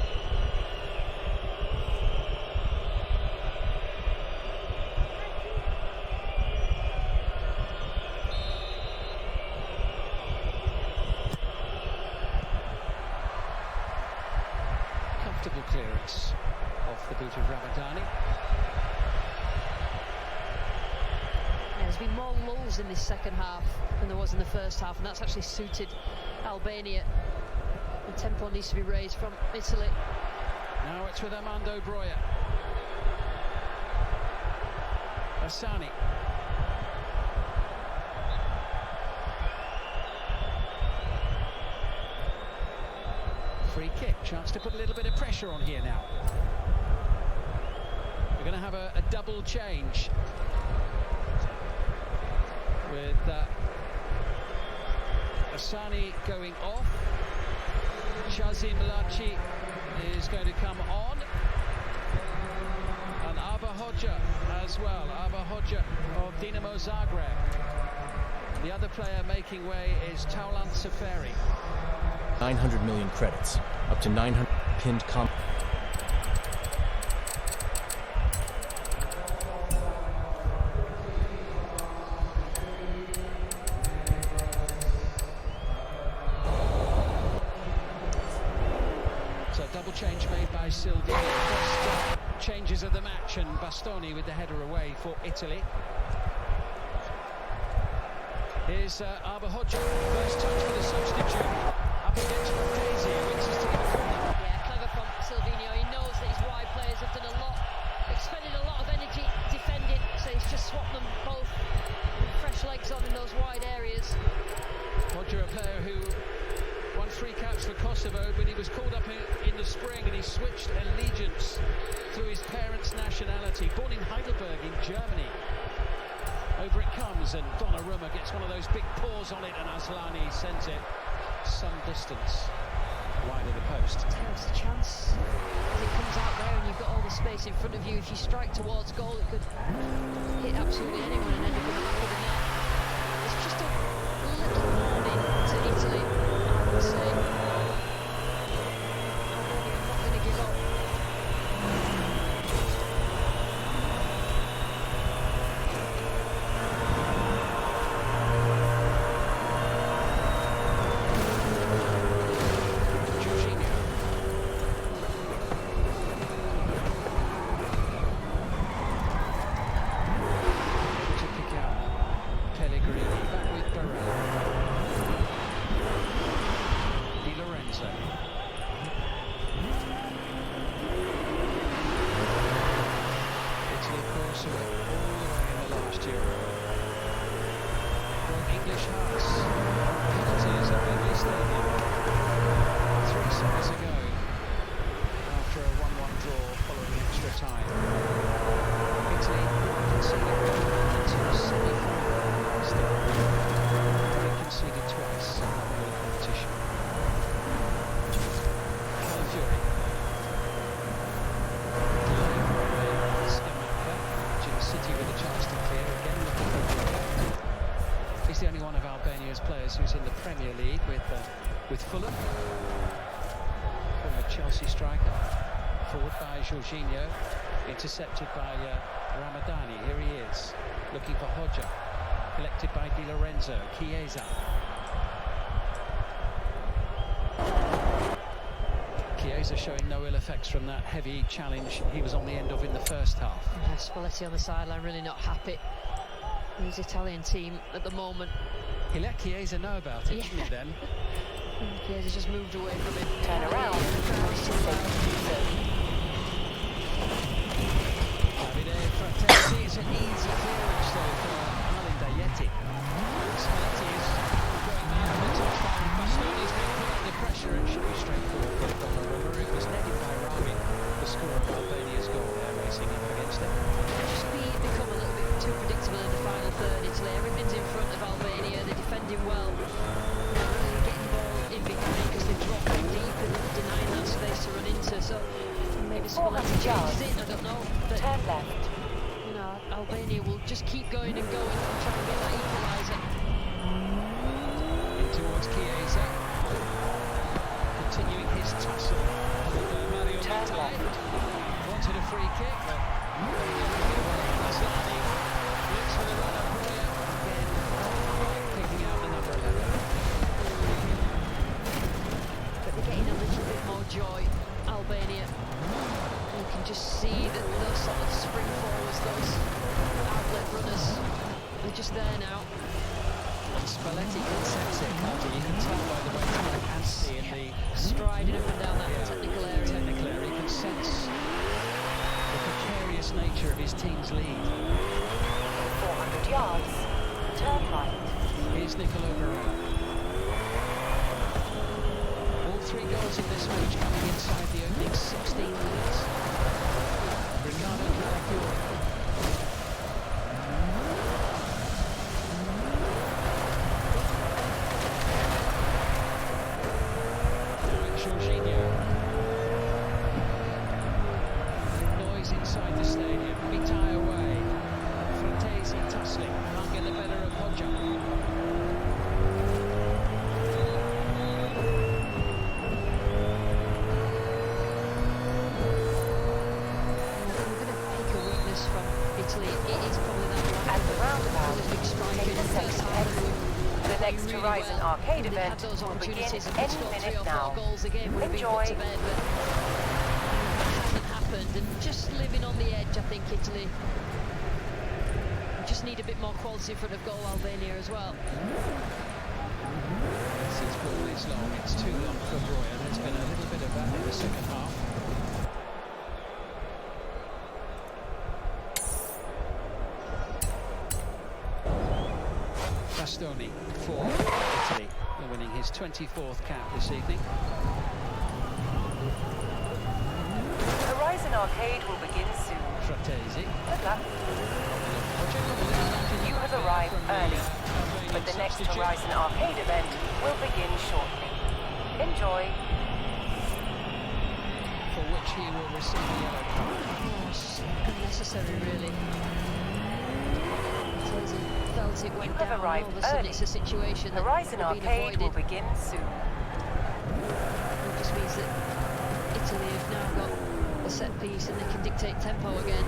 S14: Comfortable clearance off the boot of Ramadani.
S4: There's been more lulls in this second half than there was in the first half, and that's actually suited Albania. The tempo needs to be raised from Italy.
S14: Now it's with Armando Broja. Asani. Free kick, chance to put a little bit of pressure on here now. We're going to have a double change. With Asani going off, Shazim Lachi is going to come on, and Abba Hoxha as well. Abba Hoxha of Dinamo Zagreb. The other player making way is Taulant Seferi.
S17: 900 million credits, up to 900 pinned comments.
S14: Change made by Silvino. First changes of the match, and Bastoni with the header away for Italy. Here's Abba Hoxha, first touch for the substitute. Up against Fratesi, wins us to the corner.
S4: Yeah, clever from Silvino. He knows that his wide players have done a lot, expended a lot of energy defending, so he's just swapped them both with fresh legs on in those wide areas.
S14: Hoxha, a player who won 3 caps for Kosovo, but he was called up in the spring and he switched allegiance to his parents' nationality. Born in Heidelberg in Germany. Over it comes, and Donnarumma gets one of those big paws on it, and Aslani sends it some distance wide of the post.
S4: Takes a chance as it comes out there, and you've got all the space in front of you. If you strike towards goal, it could hit absolutely anyone and end up in the back of the net. It's just a little warning to Italy, I would say. I'm not going to give up.
S14: Italy conceded He's the only one of Albania's players who's in the Premier League with Fulham. Former Chelsea striker. Forward by Jorginho. Intercepted by Ramadani. Here he is. Looking for Hodja. Collected by Di Lorenzo. Chiesa. Chiesa showing no ill effects from that heavy challenge he was on the end of in the first half.
S4: Yeah, Spalletti on the sideline, really not happy. His Italian team at the moment.
S14: He let Chiesa know about it, didn't he, then?
S4: Chiesa just moved away from him.
S3: Turn around.
S14: Davide Fratesi, it's an easy clearance though for Malindayetti. Spalletti is going mad on the touchline. Bastoni's been put under pressure and should be straightforward for Donnarumma. It was netted by Rami, the scorer of Albania's goal there, racing up against it.
S4: Just become a little bit too predictable in the final third. Italy, everything's in front of Albania. They're defending well. Getting the ball in behind because they've dropped in deep and denying that space to run into. So maybe Spalletti changes it. I don't know. But,
S3: turn left.
S4: You know, Albania will just keep going and going and try and get that equaliser.
S14: In towards Chiesa. Continuing his tussle with Mario Mitai. Wanted a free kick, but Maslany looks for the runner. Again, picking out the number 11.
S4: But they're getting a little bit more joy, Albania. You can just see that those sort of spring forwards, those outlet runners, they're just there now.
S14: Spalletti can sense it, can't he? You can tell by the way Anstey in the
S4: striding up and down that technical area.
S14: He can sense the precarious nature of his team's lead.
S3: 400 yards. Turn right.
S14: Here's Nicolo Barella. All 3 goals in this match coming inside the opening 16 minutes. Ricardo Calafiori. Jorginho. Noise inside the stadium. Mitai away. Fratesi tussling. Can't get the better of Hodja.
S3: The next Horizon Arcade event will begin any minute now. Enjoy.
S4: It hasn't happened, and just living on the edge, I think Italy just need a bit more quality in front of goal. Albania as well.
S14: This ball is long, it's too long for Breuer. There's been a little bit of that in the second half. Bastoni for Italy. They're winning his 24th cap this evening.
S3: Horizon Arcade will begin soon.
S14: Fratesi.
S3: Good luck. You have arrived early, but the next Horizon Arcade event will begin shortly. Enjoy.
S14: For which he will receive the yellow card.
S4: Oh, it's unnecessary, really. Felt it went down. All of a sudden it's a situation that
S3: Horizon Arcade will begin soon.
S4: It just means that Italy have now got a set piece and they can dictate tempo again.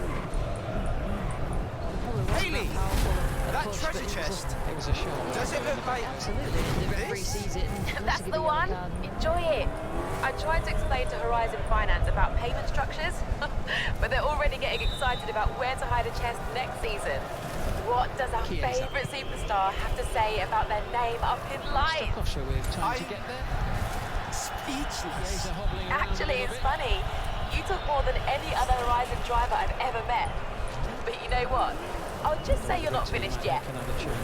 S18: Haley, that treasure chest.
S14: It was a shot.
S18: Does it look like?
S4: Absolutely. The referee sees it.
S6: That's the one. Enjoy it. I tried to explain to Horizon Finance about payment structures, but they're already getting excited about where to hide a chest next season. What does our favourite superstar have to say about their name up in lights?
S14: With time to get there.
S18: Speechless.
S6: Actually, it's funny. You took more than any other Horizon driver I've ever met. But you know what? I'll just say you're not finished yet.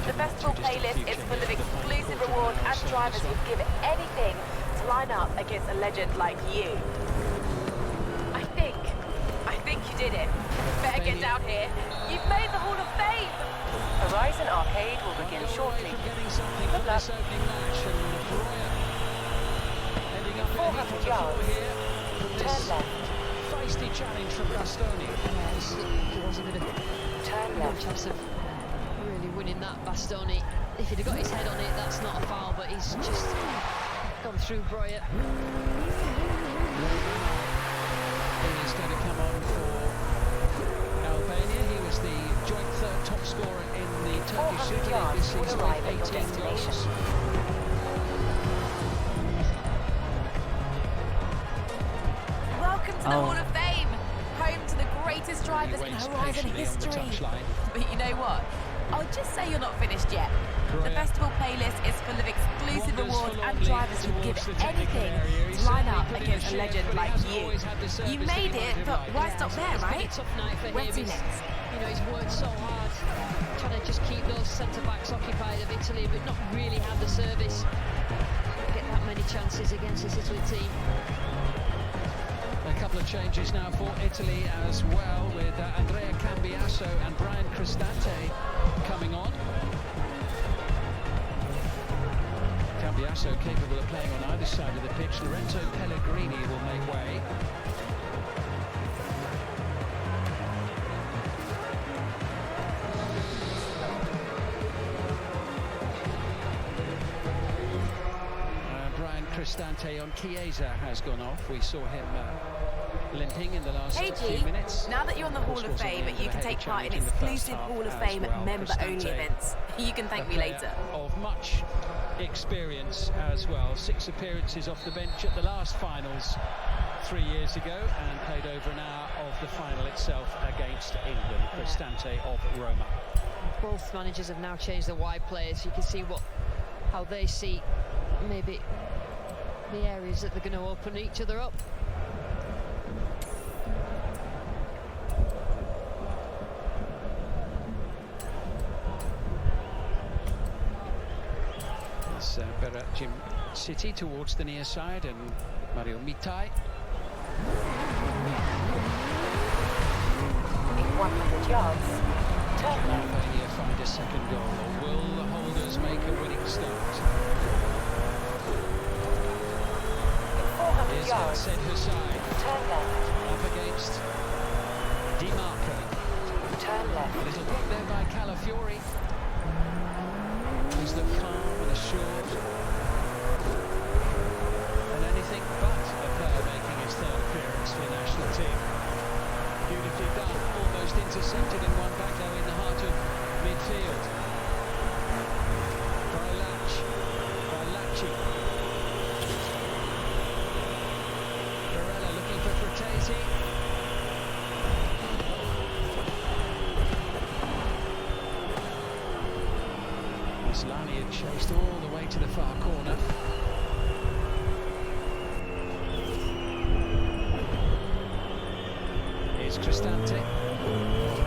S6: The festival playlist is full of exclusive rewards and drivers who'd give anything to line up against a legend like you. I think you did it. Better get down here. You've made the Hall of Fame.
S3: Horizon Arcade will begin shortly. Good luck. 400 yards. Turn left.
S14: Feisty challenge from Bastoni.
S4: Yes, it was a bit of
S3: turn left.
S4: chance of really winning that. Bastoni if he'd have got his head on it, that's not a foul, but he's just gone through Breuer.
S14: He's going to come on for Albania. He was the joint third top scorer in the Turkish Super League this season with 18 goals.
S6: Welcome to the Hall of Fame, home to the greatest drivers in Horizon history. But you know what? I'll just say you're not finished yet. The festival playlist is full of exclusive awards and drivers who'd give anything to line up against a legend like you. You made it, but why stop there, right? Where to next?
S4: You know, he's worked so hard, trying to just keep those centre-backs occupied of Italy, but not really have the service. Get that many chances against this Italy team.
S14: A couple of changes now for Italy as well, with Andrea Cambiaso and Brian Cristante coming on. Cambiaso capable of playing on either side of the pitch. Lorenzo Pellegrini will make way. Brian Cristante on Chiesa has gone off. We saw him limping in the last few minutes.
S6: Now that you're on the Hall of Fame, you can take part in exclusive Hall of Fame member-only events. You can thank me later.
S14: Of much experience as well. 6 appearances off the bench at the last finals 3 years ago, and played over an hour of the final itself against England. Cristante of Roma.
S4: Both managers have now changed the wide players. You can see how they see maybe the areas that they're going to open each other up.
S14: Jim City towards the near side, and Mario Mitai.
S3: In 100 yards, turn left.
S14: Albania find a second goal, or will the holders make a winning start?
S3: In 400 yards,
S14: Said Hussain.
S3: Turn left.
S14: Up against Di Marco.
S3: Turn left.
S14: A little block there by Calafiori. He's looked calm and assured. And anything but a player making his third appearance for the national team. Beautifully done, almost intercepted in one back though in the heart of midfield. By Lacci. Barella looking for Fratesi. Aslani had chased all the way to the far corner. Here's Cristante.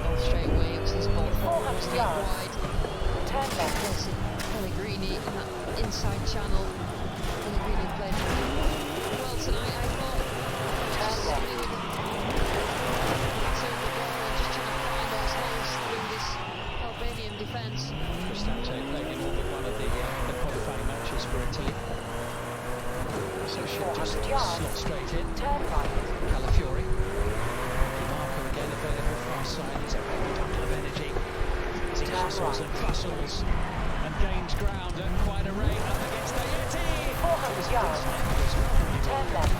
S4: Both straight away, it was his ball.
S3: 400 yards.
S4: Wide.
S3: Turn left.
S4: Pellegrini in that inside channel. Pellegrini played well tonight, I thought.
S3: Turn left.
S4: Pass over the ball and just trying to find those holes through this Albanian defence.
S14: Cristante played in all but one of the qualifying matches for Italy. So she'll just slot straight in.
S3: Turn right.
S14: Calafiori. Marco again available far side. He's a very bundle of energy. As he hustles and bustles and gains ground at quite a rate up against Ayeti.
S3: 400 yards. Turn left.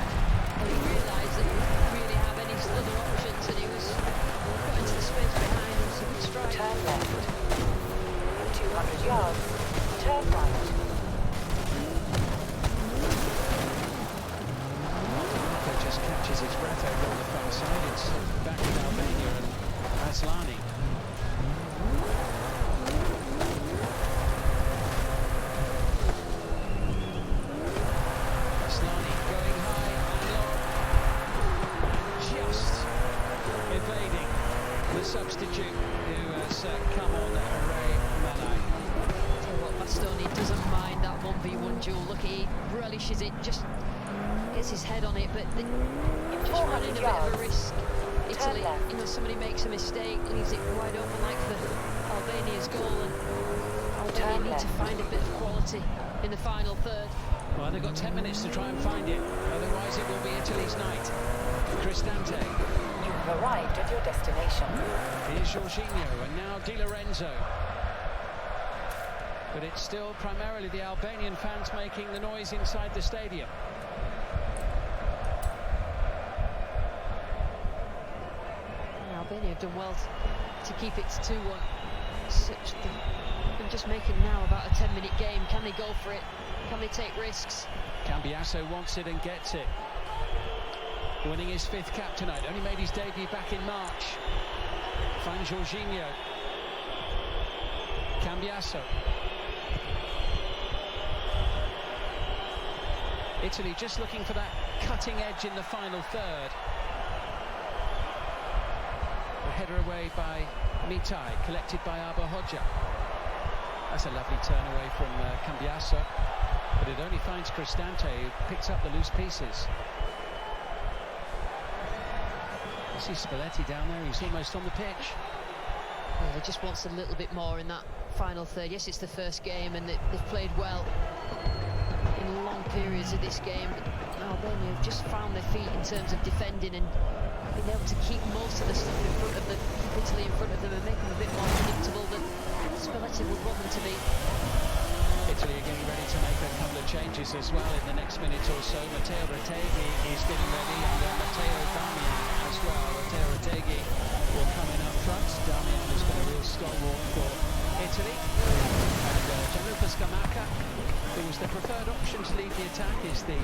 S4: He realised that he didn't really have any other options, and he was got into the space behind him, so good strike.
S3: Turn left. 200 yards. Turn right.
S14: Marco just catches his breath over on the far side. It's back to Albania and Aslani. Aslani going high and low. Just evading the substitute who has come on, Ray Malai.
S4: Tell you what, Bastoni doesn't mind that 1v1 duel. Look, he relishes it, just gets his head on it, but just running a bit of a risk. Italy, you know, somebody makes a mistake, leaves it wide open like for Albania's goal, and Albania need to find a bit of quality in the final third.
S14: Well, they've got 10 minutes to try and find it, otherwise it will be Italy's night. Cristante.
S3: You've arrived at your destination.
S14: Here's Jorginho, and now Di Lorenzo. But it's still primarily the Albanian fans making the noise inside the stadium.
S4: Albania have done well to keep it to 2-1. They're just making now about a 10-minute game. Can they go for it? Can they take risks?
S14: Cambiasso wants it and gets it. Winning his 5th cap tonight. Only made his debut back in March. Finds Jorginho. Cambiasso. Italy just looking for that cutting edge in the final third. A header away by Mitai, collected by Arbohoja. That's a lovely turn away from Cambiasso, but it only finds Cristante, who picks up the loose pieces. I see Spalletti down there, he's almost on the pitch.
S4: Yeah, he just wants a little bit more in that final third. Yes, it's the first game and they've played well in long periods of this game, but Albania have just found their feet in terms of defending and been able to keep most of the stuff in front of them, Italy in front of them, and make them a bit more predictable than Spalletti would want them to be.
S14: Italy are getting ready to make a couple of changes as well in the next minute or so. Matteo Retegui is getting ready, and Matteo Damian as well. Matteo Retegui will come in up front. Damian has been a real stalwart for Italy. And Gianluca Scamacca, who was the preferred option to lead the attack, is the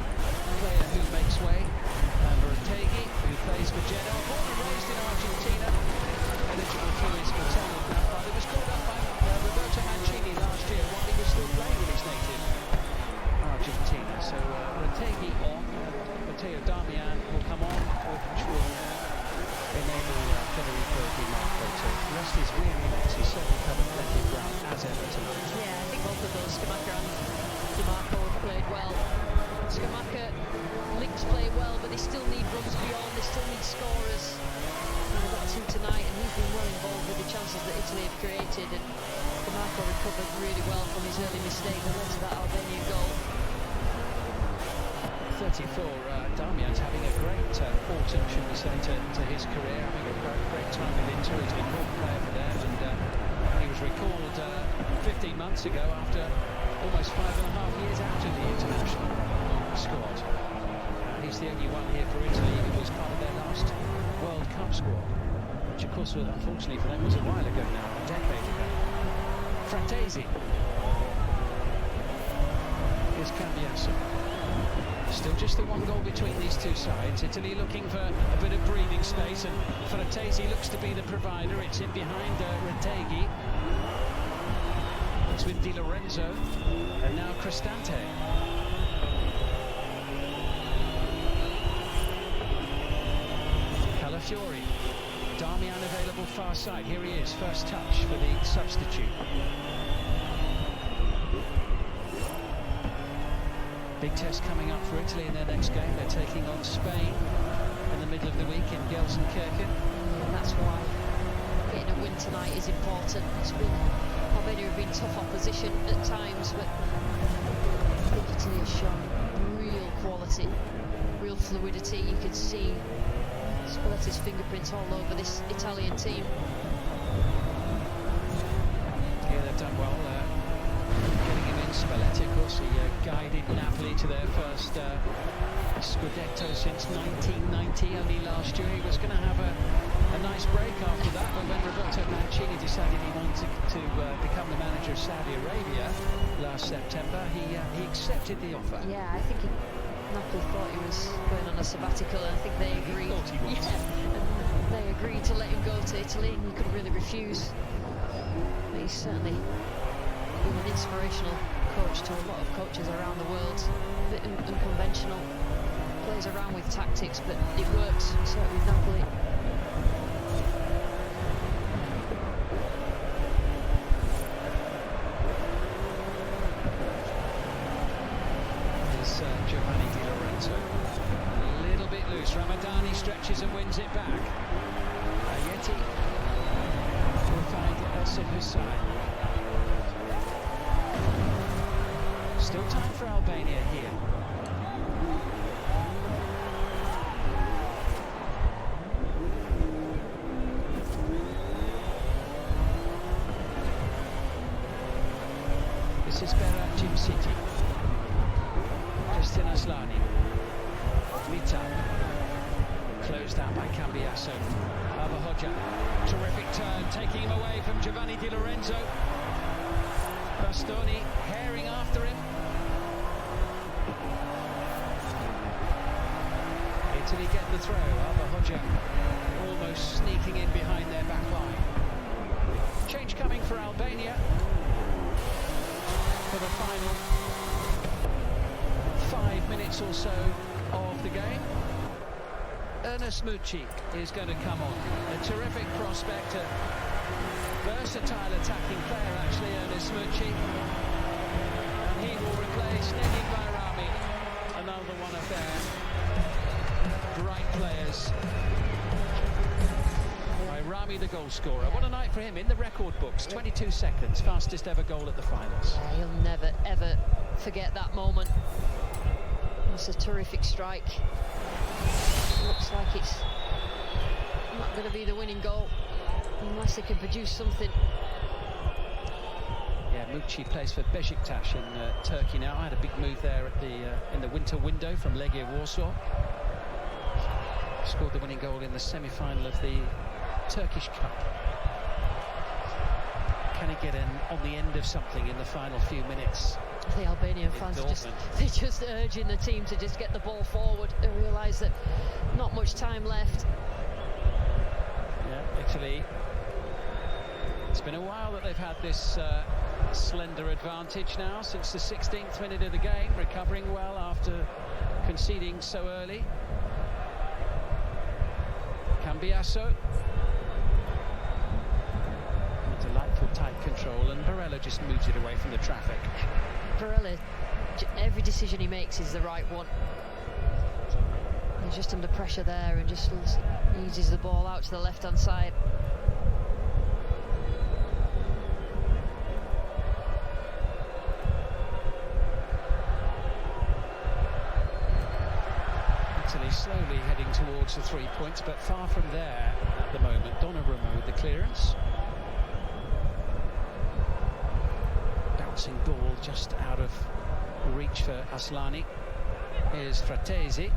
S14: player who makes way. And Retegui, who plays for Genoa, born and raised in Argentina, eligible for his maternal grandfather. He was called up by Roberto Mancini last year while he was still playing in his native Argentina. So Retegui on, Matteo Damian will come on, which will enable Federico Di Marco to rest his weary legs. He's certainly covered plenty of ground as ever tonight.
S4: Yeah, I think both of those, Scamacca and Di Marco, have played well. Scamacca links play well, but they still need runs beyond, they still need scorers. They've got 2 tonight, and he's been well involved with the chances that Italy have created, and Di Marco recovered really well from his early mistake that led to that Albanian goal.
S14: 34, Damian's having a great autumn, should we say, to his career, having a great time with Inter. He's an important player for them, and he was recalled 15 months ago after almost 5.5 years out of the international squad. He's the only one here for Italy who was part of their last World Cup squad, which of course, unfortunately for them, was a while ago now, a decade ago. Frattesi. Here's Cambiasso. Still just the 1 goal between these two sides. Italy looking for a bit of breathing space, and Frattesi looks to be the provider. It's in behind Retegui. It's with Di Lorenzo, and now Cristante. Calafiori. Damian available far side. Here he is, first touch for the substitute. Big test coming up for Italy in their next game. They're taking on Spain in the middle of the week in Gelsenkirchen.
S4: And that's why getting a win tonight is important. Albania have been tough opposition at times, but I think Italy has shown real quality, real fluidity. You can see Spalletti's fingerprints all over this Italian team.
S14: Yeah, they've done well getting him in. Spalletti, of course, he guided Napoli to their first Scudetto since 1990. Only last year he was going to have a nice break after that, but when Roberto Mancini decided he wanted to become the manager of Saudi Arabia last September, he accepted the offer.
S4: Yeah, I think Napoli thought he was going on a sabbatical, and I think they agreed.
S14: He thought he was.
S4: Yeah, and they agreed to let him go to Italy, and he couldn't really refuse. But he's certainly been an inspirational coach to a lot of coaches around the world. A bit unconventional, plays around with tactics, but it works, certainly with Napoli.
S14: Giovanni Di Lorenzo, a little bit loose. Ramadani stretches and wins it back. Ayeti will find Ersin Hussain. Still time for Albania here. This is Berat Jim City. Christian Aslani. Mita. Closed out by Cambiasso. Hoja. Terrific turn, taking him away from Giovanni Di Lorenzo. Bastoni herring after him. Italy get the throw. Hoja almost sneaking in behind their back line. Change coming for Albania for the final 5 minutes or so of the game. Ernest Mucci is going to come on. A terrific prospect, a versatile attacking player actually, Ernest Mucci. And he will replace Nedi Bayrami, another one of their bright players. Bayrami, the goal scorer. What a night for him in the record books. 22 seconds, fastest ever goal at the finals.
S4: Yeah, he'll never ever forget that moment. It's a terrific strike. Looks like it's not going to be the winning goal unless they can produce something.
S14: Yeah, Mucci plays for Beşiktaş in Turkey now. Had a big move there at in the winter window from Legia Warsaw. Scored the winning goal in the semi-final of the Turkish Cup. Can he get in on the end of something in the final few minutes?
S4: The Albanian fans are just urging the team to just get the ball forward and realise that not much time left.
S14: Yeah, Italy. It's been a while that they've had this slender advantage now, since the 16th minute of the game, recovering well after conceding so early. Cambiasso. Delightful tight control, and Barella just moves it away from the traffic.
S4: Barella, every decision he makes is the right one. He's just under pressure there and just eases the ball out to the left-hand side.
S14: Italy slowly heading towards the 3 points, but far from there at the moment. Donnarumma with the clearance. Bouncing ball just out of reach for Aslani. Here's Fratesi.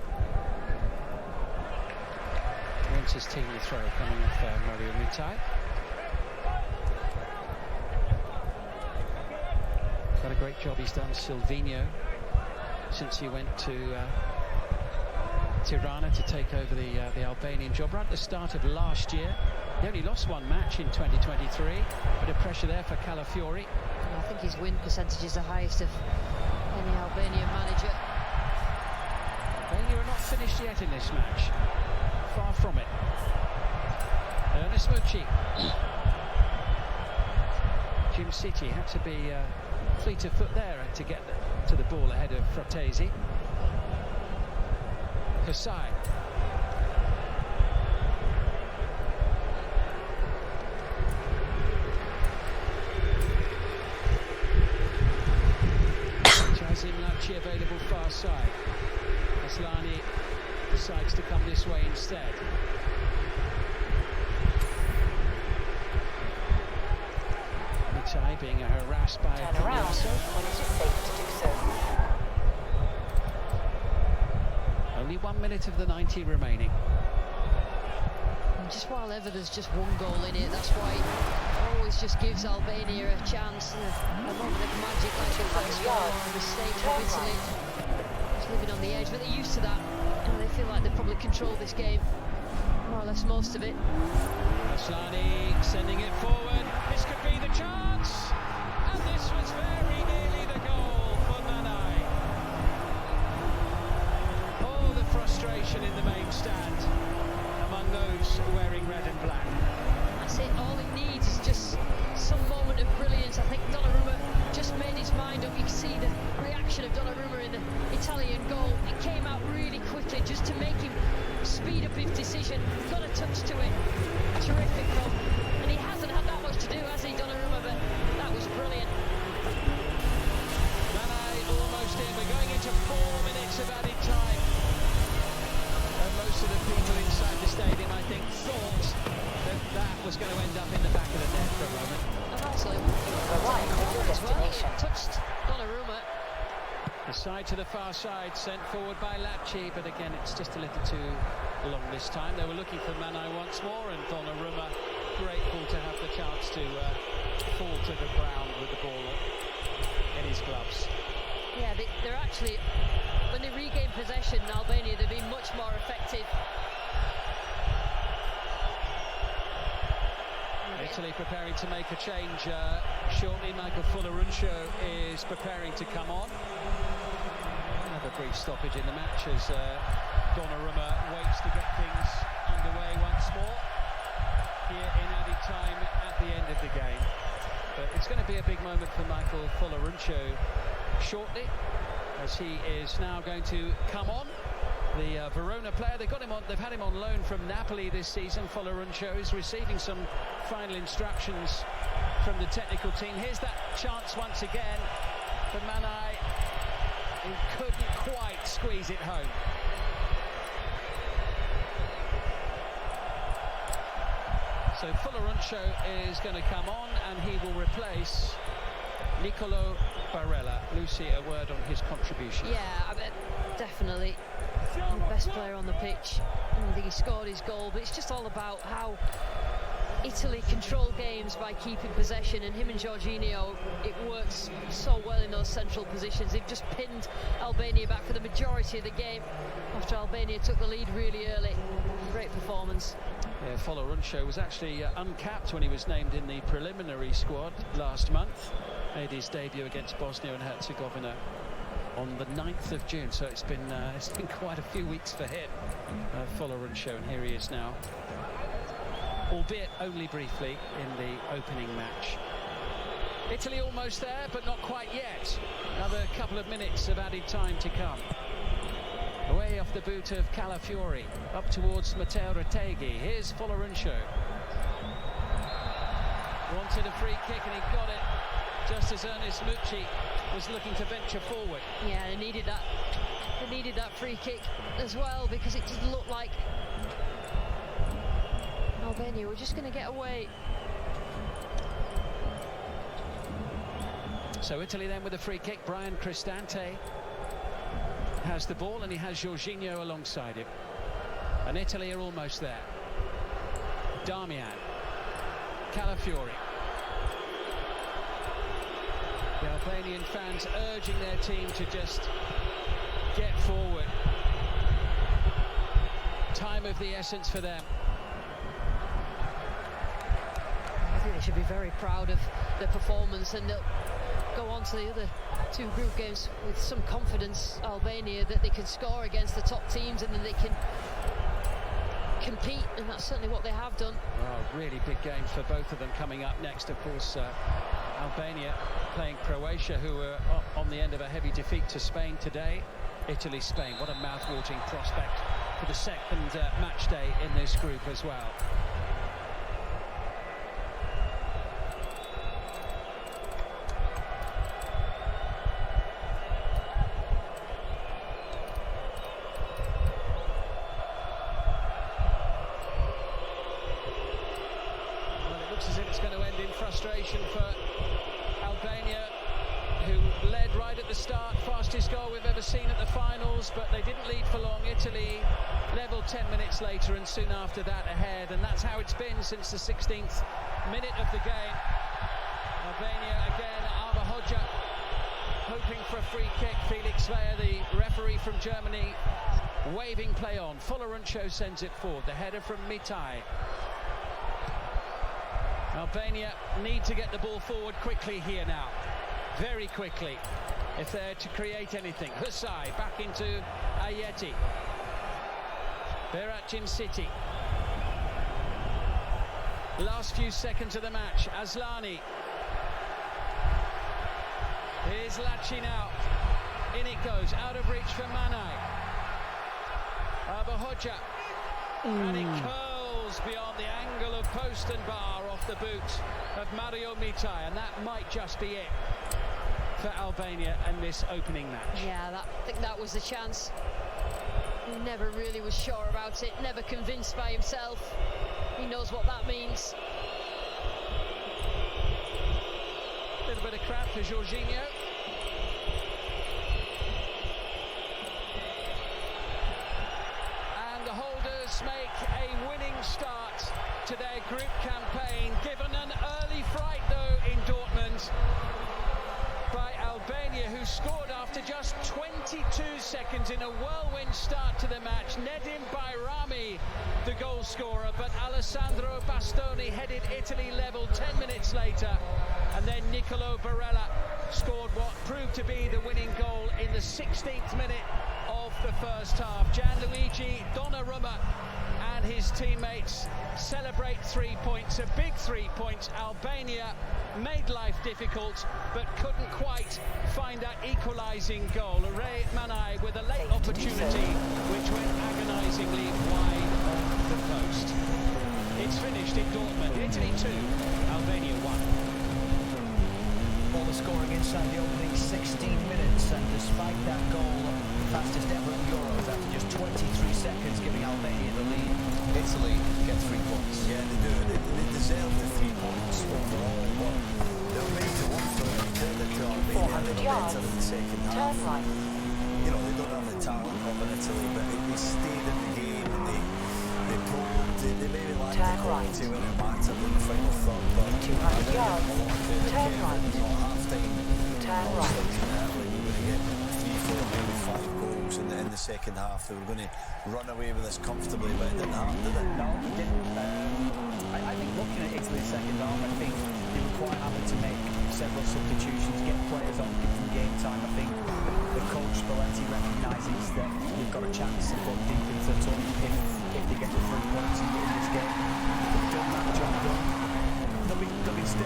S14: Wins his team the throw coming off Mario Mutai. What a great job he's done, Silvino, since he went to Tirana to take over the Albanian job right at the start of last year. He only lost one match in 2023. Bit of pressure there for Calafiori.
S4: I think his win percentage is the highest of any Albanian manager.
S14: Albania are not finished yet in this match. Far from it. Ernest Mucci. Jim City had to be fleet of foot there to get to the ball ahead of Fratesi. Kasai. Jazim available far side. Aslani decides to come this way instead. Mitai being harassed by
S3: Turn around when it is safe to do so.
S14: Only 1 minute of the 90 remaining.
S4: And just while ever there's just one goal in it, that's why it always just gives Albania a chance, a moment of magic like the first goal or a mistake from Italy. Just living on the edge, but they're used to that. And they feel like they probably control this game, more or less most of it.
S14: Aslani sending it forward. This could be the chance, and this was very nearly the goal for Nanai. Oh, the frustration in the main stand among those wearing red and black.
S4: That's it, all it needs is just some moment of brilliance. I think Donnarumma just made his mind up. You can see the reaction of Donnarumma in the Italian goal. It came out really quickly just to make him speed up his decision. Got a touch to it. Terrific goal. And he hasn't had that much to do, has he, Donnarumma? But that was brilliant.
S14: Nanai almost in. We're going into 4 minutes of added time. And most of the people inside the stadium, I think, thought that was going to end up in the back of the net for a moment.
S4: And also,
S3: Arrive at your destination.
S4: touched
S14: Aside to the far side, sent forward by Lacci, but again it's just a little too long this time. They were looking for Manai once more, and Donnarumma grateful to have the chance to fall to the ground with the ball in his gloves.
S4: Yeah, they're actually, when they regain possession in Albania, they've been much more effective.
S14: Italy preparing to make a change shortly. Michael Fuller-Runcho is preparing to come on. Another brief stoppage in the match as Donnarumma waits to get things underway once more here in added time at the end of the game. But it's going to be a big moment for Michael Fuller-Runcho shortly, as he is now going to come on. The Verona player, they've had him on loan from Napoli this season. Fuller-Runcho is receiving some final instructions from the technical team. Here's that chance once again for Manai, who couldn't quite squeeze it home. So Fuller-Runcho is going to come on, and he will replace Nicolo Barella. Lucy, a word on his contribution.
S4: Yeah, I bet definitely the best player on the pitch. I don't think he scored his goal, but it's just all about how Italy control games by keeping possession, and him and Jorginho, it works so well in those central positions. They've just pinned Albania back for the majority of the game after Albania took the lead really early. Great performance.
S14: Yeah, Fuller-Runcho was actually uncapped when he was named in the preliminary squad last month. Made his debut against Bosnia and Herzegovina on the 9th of June, so it's been quite a few weeks for him, Fuller-Runcho, and here he is now, albeit only briefly in the opening match. Italy almost there, but not quite yet. Another couple of minutes of added time to come. Away off the boot of Calafiori, up towards Matteo Retegui. Here's Fuller-Runcho. Wanted a free kick and he got it just as Ernest Mucci was looking to venture forward.
S4: Yeah, they needed that. They needed that free kick as well, because it didn't look like Albania were just going to get away.
S14: So Italy then with a free kick. Brian Cristante has the ball, and he has Jorginho alongside him. And Italy are almost there. Darmian, Calafiori. The Albanian fans urging their team to just get forward. Time of the essence for them.
S4: I think they should be very proud of their performance, and they'll go on to the other two group games with some confidence, Albania, that they can score against the top teams and that they can compete, and that's certainly what they have done.
S14: Oh, really big game for both of them coming up next. Of course, Albania playing Croatia, who were on the end of a heavy defeat to Spain today. Italy-Spain, what a mouth-watering prospect for the second match day in this group as well. Frustration for Albania, who led right at the start, fastest goal we've ever seen at the finals, but they didn't lead for long. Italy levelled 10 minutes later, and soon after that ahead, and that's how it's been since the 16th minute of the game. Albania again, Arvahoja hoping for a free kick. Felix Weyer, the referee from Germany, waving play on. Fuller-Runcho sends it forward, the header from Mitai. Albania need to get the ball forward quickly here now, very quickly, if they're to create anything. Husai back into Ayeti. Berat City. Last few seconds of the match. Aslani. Here's Lacci now. In it goes, out of reach for Manai. Arvahoja. And it curls beyond the angle of post and bar off the boot of Mario Mitai, and that might just be it for Albania in this opening match.
S4: Yeah, I think that was the chance. He never really was sure about it, never convinced by himself. He knows what that means.
S14: A little bit of crap for Jorginho. must make a winning start to their group campaign, given an early fright though in Dortmund by Albania, who scored after just 22 seconds in a whirlwind start to the match. Nedim Bayrami, the goal scorer, but Alessandro Bastoni headed Italy level 10 minutes later, and then Nicolo Barella scored what proved to be the winning goal in the 16th minute of the first half. Gianluigi Donnarumma and his teammates celebrate 3 points, a big 3 points. Albania made life difficult, but couldn't quite find that equalising goal. Ray Manai with a late opportunity, which went agonisingly wide of the post. It's finished in Dortmund. Italy 2, Albania 1.
S8: All the scoring inside the opening 16 minutes, and despite that goal, fastest ever at Euros after just 23 seconds, giving Albania the lead. Italy get 3 points.
S19: Yeah, they do. They deserve the 3 points overall, but they'll make it up for it. They're
S3: 400 yards.
S19: better in the second half.
S3: Turn right.
S19: You know, they don't have the talent of an Italy, but they stayed in the game and they maybe lacked the quality when it mattered in the final third. But
S3: 200 yards. Turn right.
S19: Half-time,
S3: Turn right.
S19: we were going to get 3, 4, maybe 5 goals in the second half. They were going to run away with us comfortably, but it didn't happen, did it?
S8: No, it didn't. I think looking at Italy's second half, I think they were quite happy to make several substitutions, get players on, give them game time. I think the coach Spalletti recognises that you've got a chance to put deep into the tournament if they get the 3 points in this game. They've done that job done. There'll be still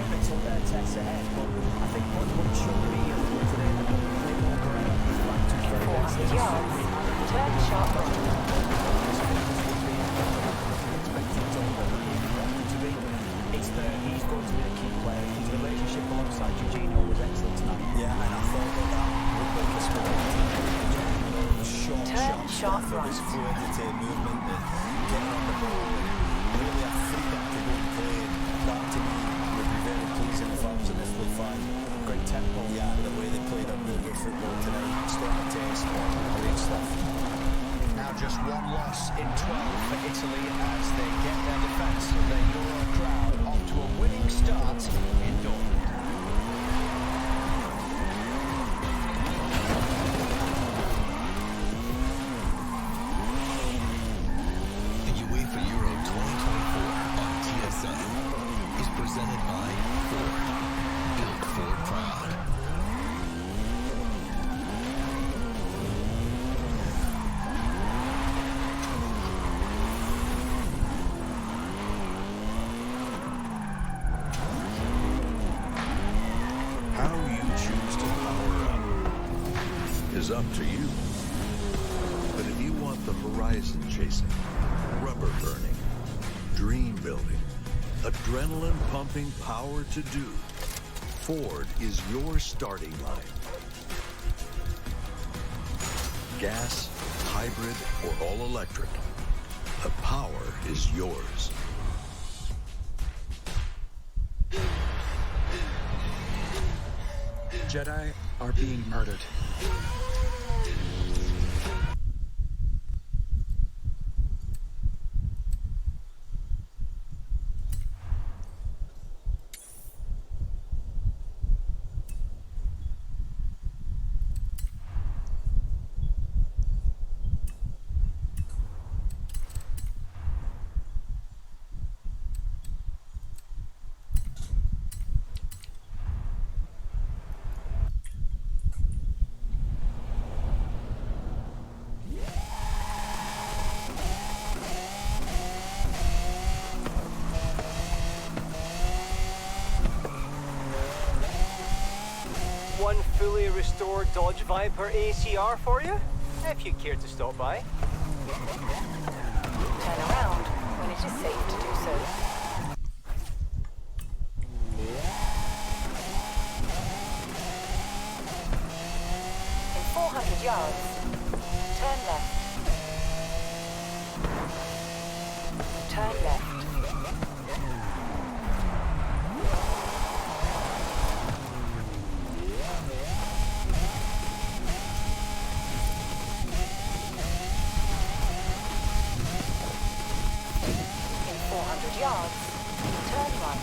S8: tests ahead, but I think what showed me today that Nicolo Barella is back to very
S3: 400 yards. Turn sharp
S8: He's going to be the key player. His relationship alongside Jorginho was excellent tonight.
S19: Yeah, and I thought that would make us
S3: Turn sharp right.
S19: His fluidity, movement, and getting on the ball, and really a freedom to go and play. That to me would be very pleasing if I was an Italy fan.
S8: Great tempo.
S19: Yeah, the way they played under the football tonight, starting test, great stuff.
S8: Now just one loss in 12 for Italy as they get their defence of their Euro crowd onto a winning start in Dortmund.
S9: The UEFA Euro 2024 on TSN is presented by Ford. Built Ford proud.
S20: How you choose to power up is up to you. But if you want the horizon chasing, rubber burning, dream building, adrenaline pumping power to do, Ford is your starting line. Gas, hybrid, or all electric, the power is yours.
S11: Jedi are being murdered.
S7: One fully restored Dodge Viper ACR for you, if you care to stop by.
S3: Turn around when it is safe to do so. In 400 yards, turn left. Turn left. 400 yards, turn right.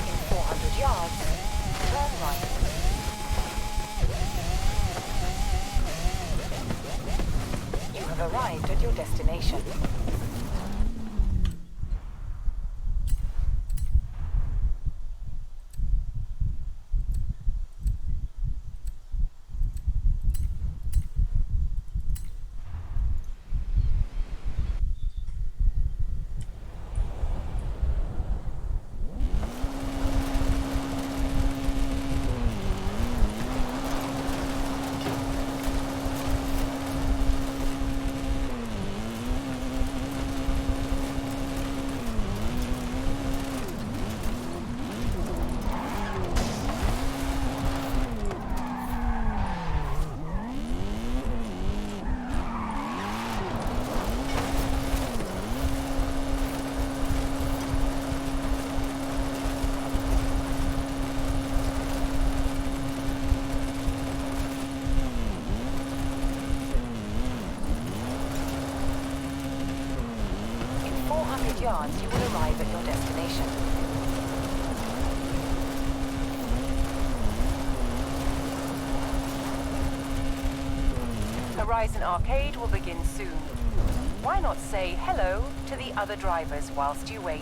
S3: In 400 yards, turn right. You have arrived at your destination. Yards, you will arrive at your destination. Horizon Arcade will begin soon. Why not say hello to the other drivers whilst you wait?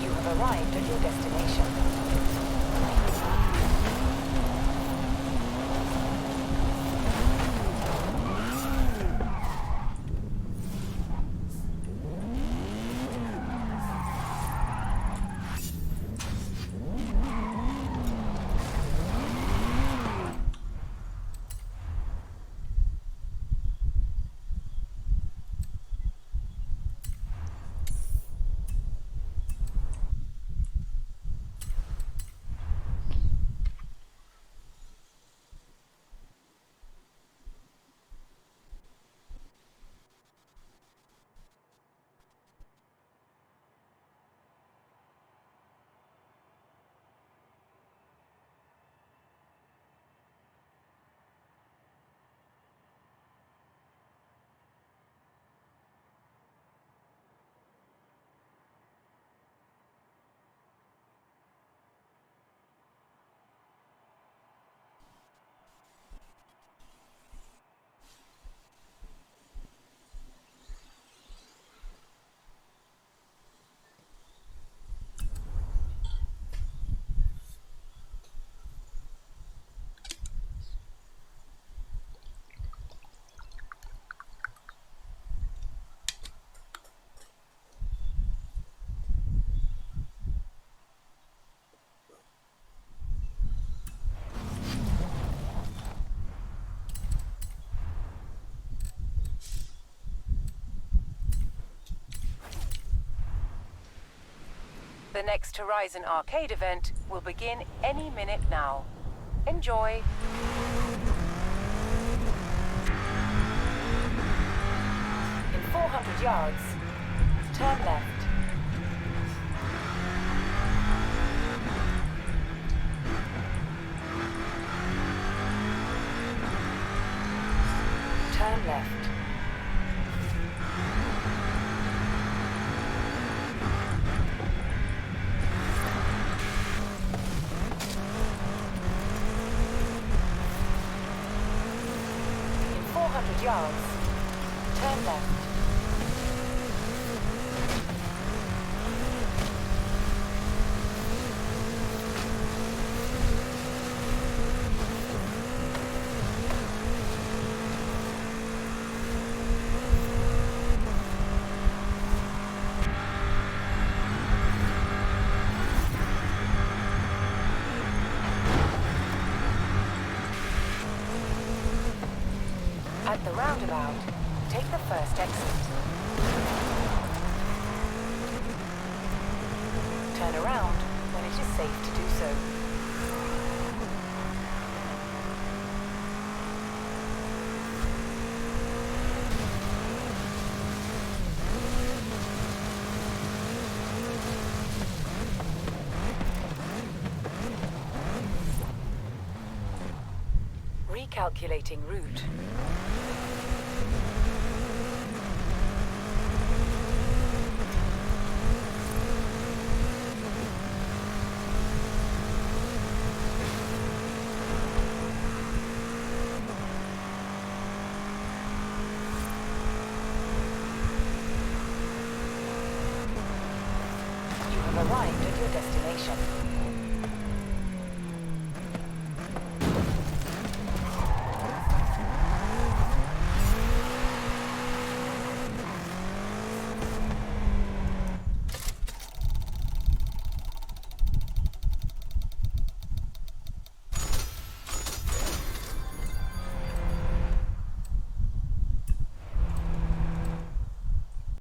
S3: You have arrived at your destination. The next Horizon Arcade event will begin any minute now. Enjoy! In 400 yards, turn left. Turn left. Yards, turn left. At the roundabout, take the first exit. Turn around when it is safe to do so. Recalculating route. You have arrived at your destination.